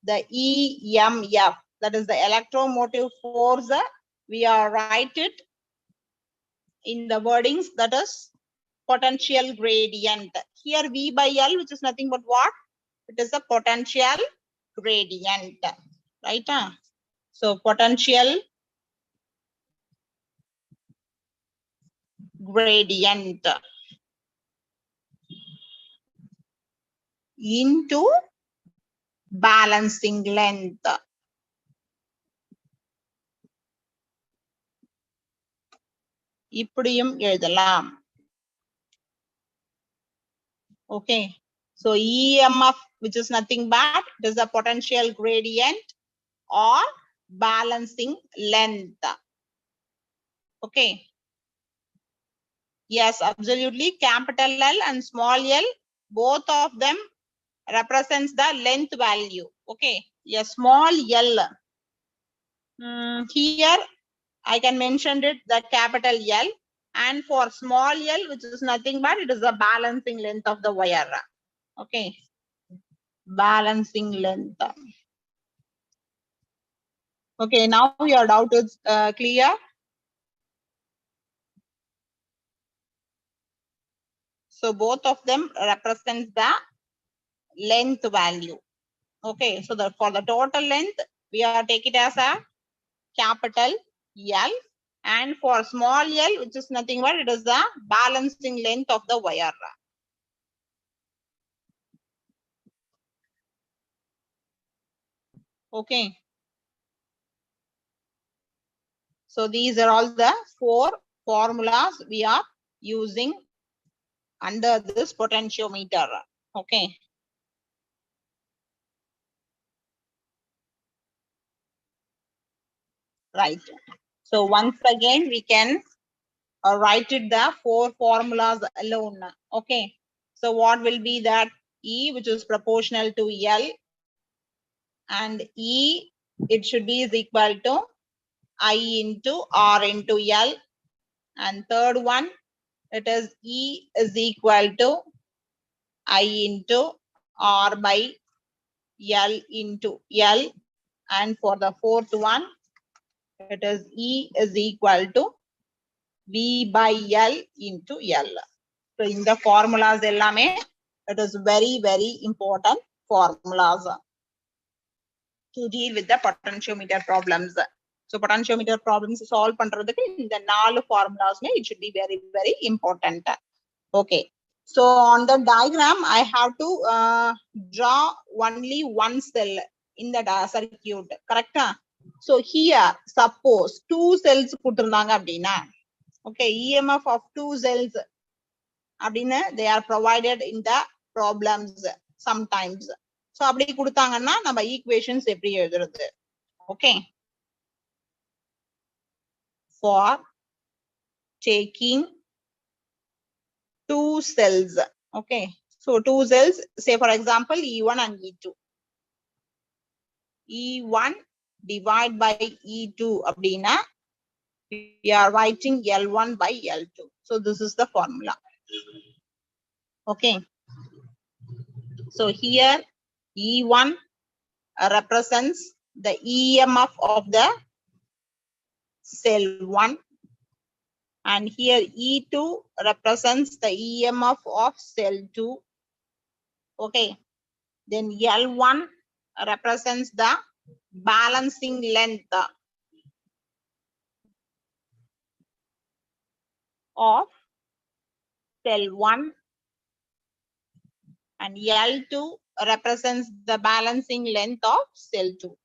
the EMF, that is the electromotive force. We are write it in the wordings, that is potential gradient. Here V by L, which is nothing but what? It is a potential gradient, right? So potential gradient into balancing length. இப்படியும் எழுதலாம். Okay, so EMF, which is nothing but it is a potential gradient or balancing length. Okay, yes, absolutely. Capital L and small l, both of them represents the length value. Okay, a small l, here I can mention it the capital L, and for small l, which is nothing but it is the balancing length of the wire. Okay, balancing length. Okay, now your doubt is clear. So both of them represents the length value. Okay, so for the total length, we are take it as a capital L, and for small l, which is nothing but it is the balancing length of the wire. Okay, so these are all the 4 formulas we are using under this potentiometer. Okay, right. So once again we can write it the 4 formulas alone. Okay, so what will be that? E, which is proportional to L, and E, it should be is equal to I into R into L, and third one, it is E is equal to I into R by L into L, and for the fourth one, it is E is equal to V by L into L. So in the formulas ellame, it is very, very important formulas to deal with the potentiometer problems. So potentiometer problems solve பண்றதுக்கு இந்த 4 formulas it should be very, very important. Okay, so on the diagram I have to draw only one cell in the circuit, correct? So here suppose 2 cells கொடுத்திருந்தாங்க அப்படினா, okay, EMF of 2 cells அப்படினு they are provided in the problems sometimes. So அப்படி கொடுத்தாங்கன்னா நம்ம equations எப்படி எழுதுறது? Okay, for taking 2 cells. Okay, so 2 cells, say for example E1 and E2. E1 divided by E2 அப்படினா we are writing L1 by L2. So this is the formula. Okay, so here E1 represents the EMF of the cell 1, and here E2 represents the EMF of cell 2. Okay, then L1 represents the balancing length of cell 1, and L2 represents the balancing length of cell 2.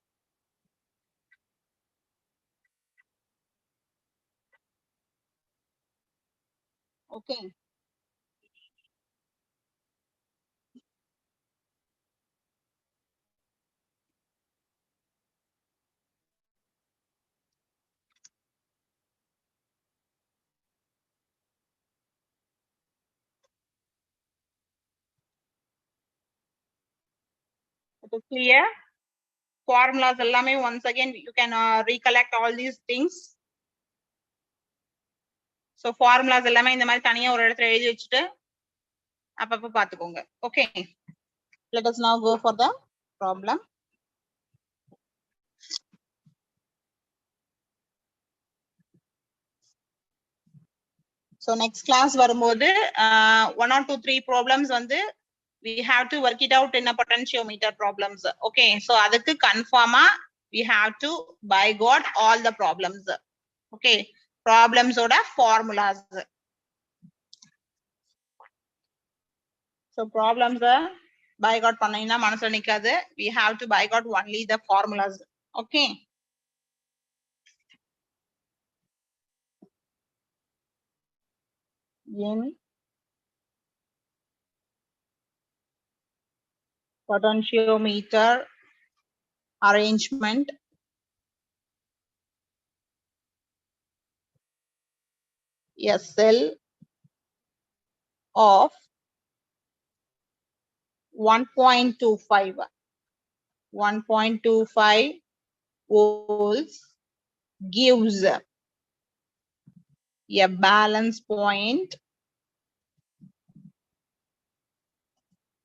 Okay, it is clear? Formulas ellame once again you can recollect all these things. So formulas ellame இந்த மாதிரி தனியா ஒரு இடத்துல எழுதி வச்சிட்டு அப்பப்ப பாத்துக்கோங்க. Okay, let us now go for the problem. So next class வரும்போது 1 or 2 3 problems வந்து we have to work it out in a potentiometer problems. Okay, so அதுக்கு கன்ஃபார்மா we have to by God all the problems. Okay, problems ஓட formulas. So problems by God பண்ணீங்கன்னா மனசுல நிக்காது. We have to by God only the formulas. Okay. In potentiometer arrangement, a cell of 1.25 volts gives a balance point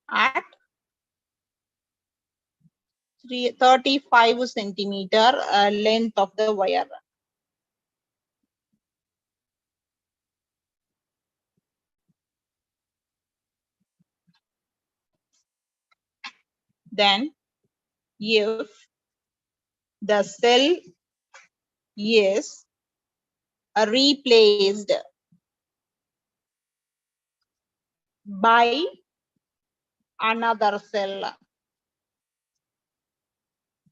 at 35 centimeter length of the wire. Then if the cell is replaced by another cell.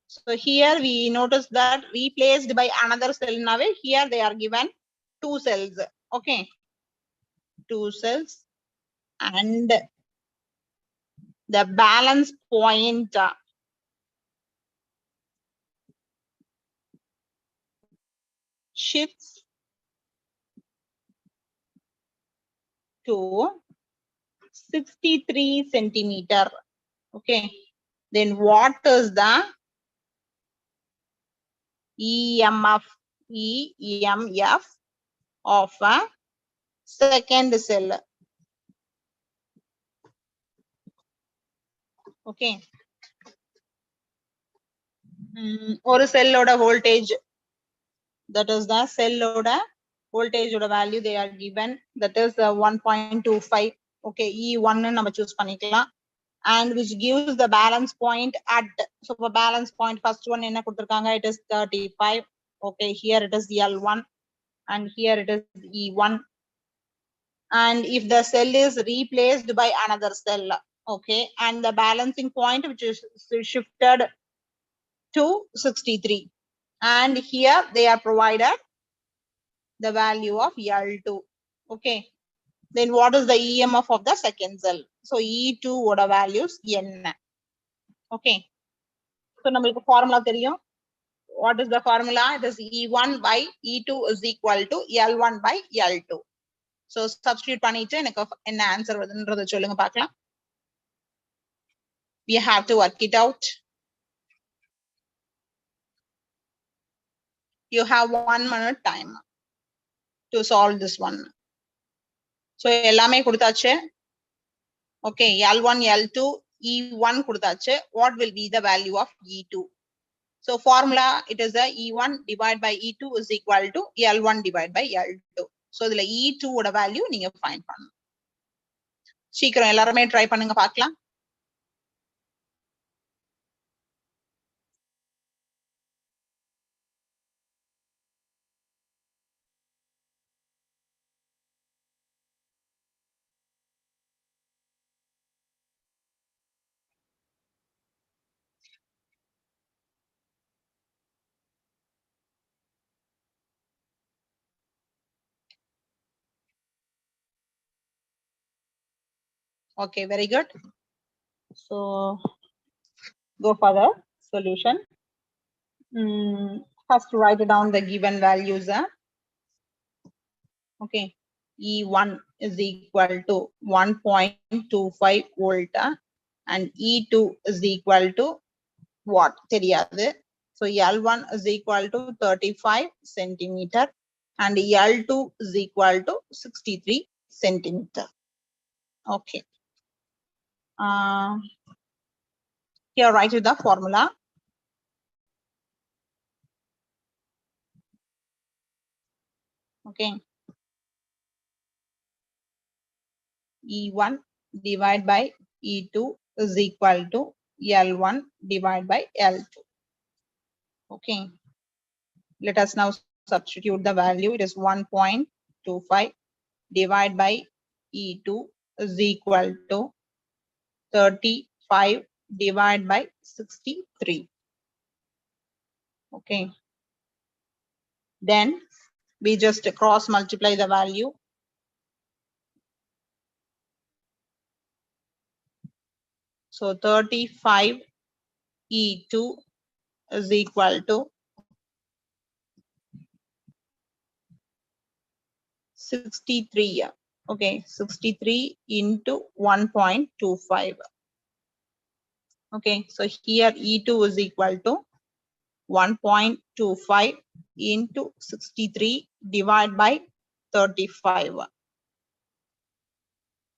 So here we notice that replaced by another cell. Now here they are given 2 cells. Okay, 2 cells, and the balance point shifts to 63 centimeter. Okay, then what is the EMF of a second cell? Okay, ஒரு செல்லோட voltage, that is the cell oda voltage oda value they are given, that is 1.25. okay, E1 நம்ம choose பண்ணிக்கலாம், and which gives the balance point at, so for balance point first one என்ன கொடுத்திருக்காங்க, it is 35. okay, here it is L1 and here it is E1, and if the cell is replaced by another cell, okay, and the balancing point which is shifted to 63, and here they are provided the value of L2. okay, then what is the EMF of the second cell? So E2 oda values n. okay, so namakku formula theriyum. What is the formula? It is E1 by E2 is equal to L1 by L2. So substitute பண்ணிட்டு எனக்கு என்ன answer வருதுன்றதை சொல்லுங்க பார்க்கலாம். We have to work it out. You have 1 minute time to solve this one. So எல்லாமே கொடுத்தாச்சு. okay, L1 L2 E1 கொடுத்தாச்சு. what will be the value of E2? so formula, it is the E1 divided by E2 is equal to L1 divided by L2. so இதுல E2 ஓட value நீங்க find பண்ணணும். சீக்கிரம் எல்லாருமே try பண்ணுங்க பார்க்கலாம். okay, very good. so go for the solution. First write down the given values. okay, E1 is equal to 1.25 volt and E2 is equal to what? தெரியாது. so L1 is equal to 35 centimeter and L2 is equal to 63 centimeter. okay, Here write the formula. Okay. E1 divided by E2 is equal to L1 divided by L2. Okay. Let us now substitute the value. It is 1.25 divided by E2 is equal to 35 divided by 63. Okay. Then we just cross multiply the value. So 35 E2 is equal to 63. Okay, 63 into 1.25. Okay, so here E2 is equal to 1.25 into 63 divided by 35.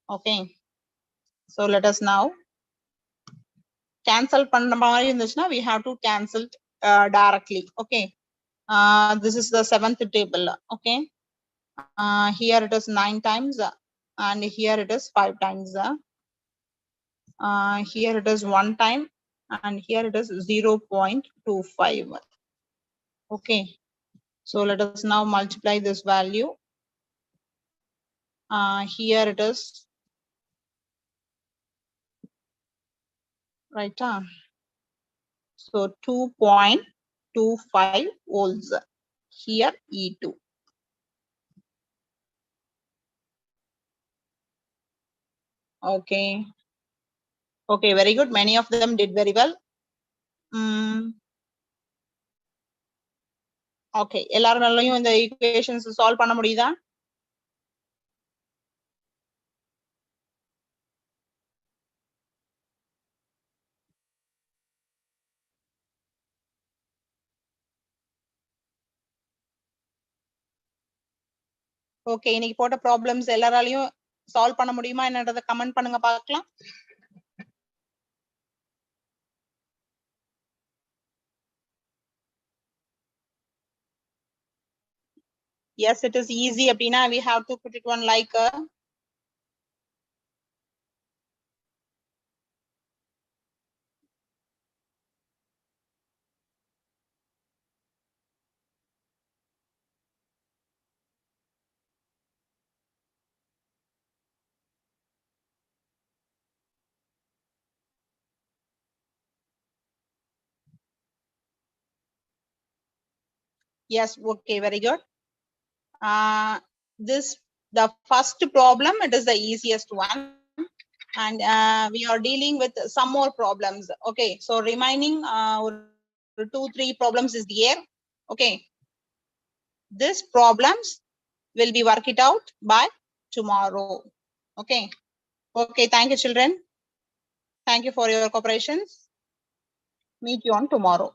Okay, so let us now cancel. We have to cancel directly. Okay, this is the seventh table. Okay, here it is 9 times and here it is 5 times. Here it is 1 time and here it is 0.25. Okay, so let us now multiply this value. Here it is right. So 2.25 volts. Here E2. Okay. Okay, very good. Many of them did very well. Okay, எல்லாராலையும் இந்த equations solve பண்ண முடியுதா? Okay, இன்னைக்கு போட்ட problems எல்லாராலையும் solve பண்ண முடியுமா என்னன்றத கமெண்ட் பண்ணுங்க பார்க்கலாம். Yes, it is easy அப்படினா we have to put it one like yes, okay, very good. The first problem, it is the easiest one, and we are dealing with some more problems. Okay, so remaining 2-3 problems is there. Okay, these problems will be worked out by tomorrow. Okay. Okay, thank you children. Thank you for your cooperation. Meet you on tomorrow.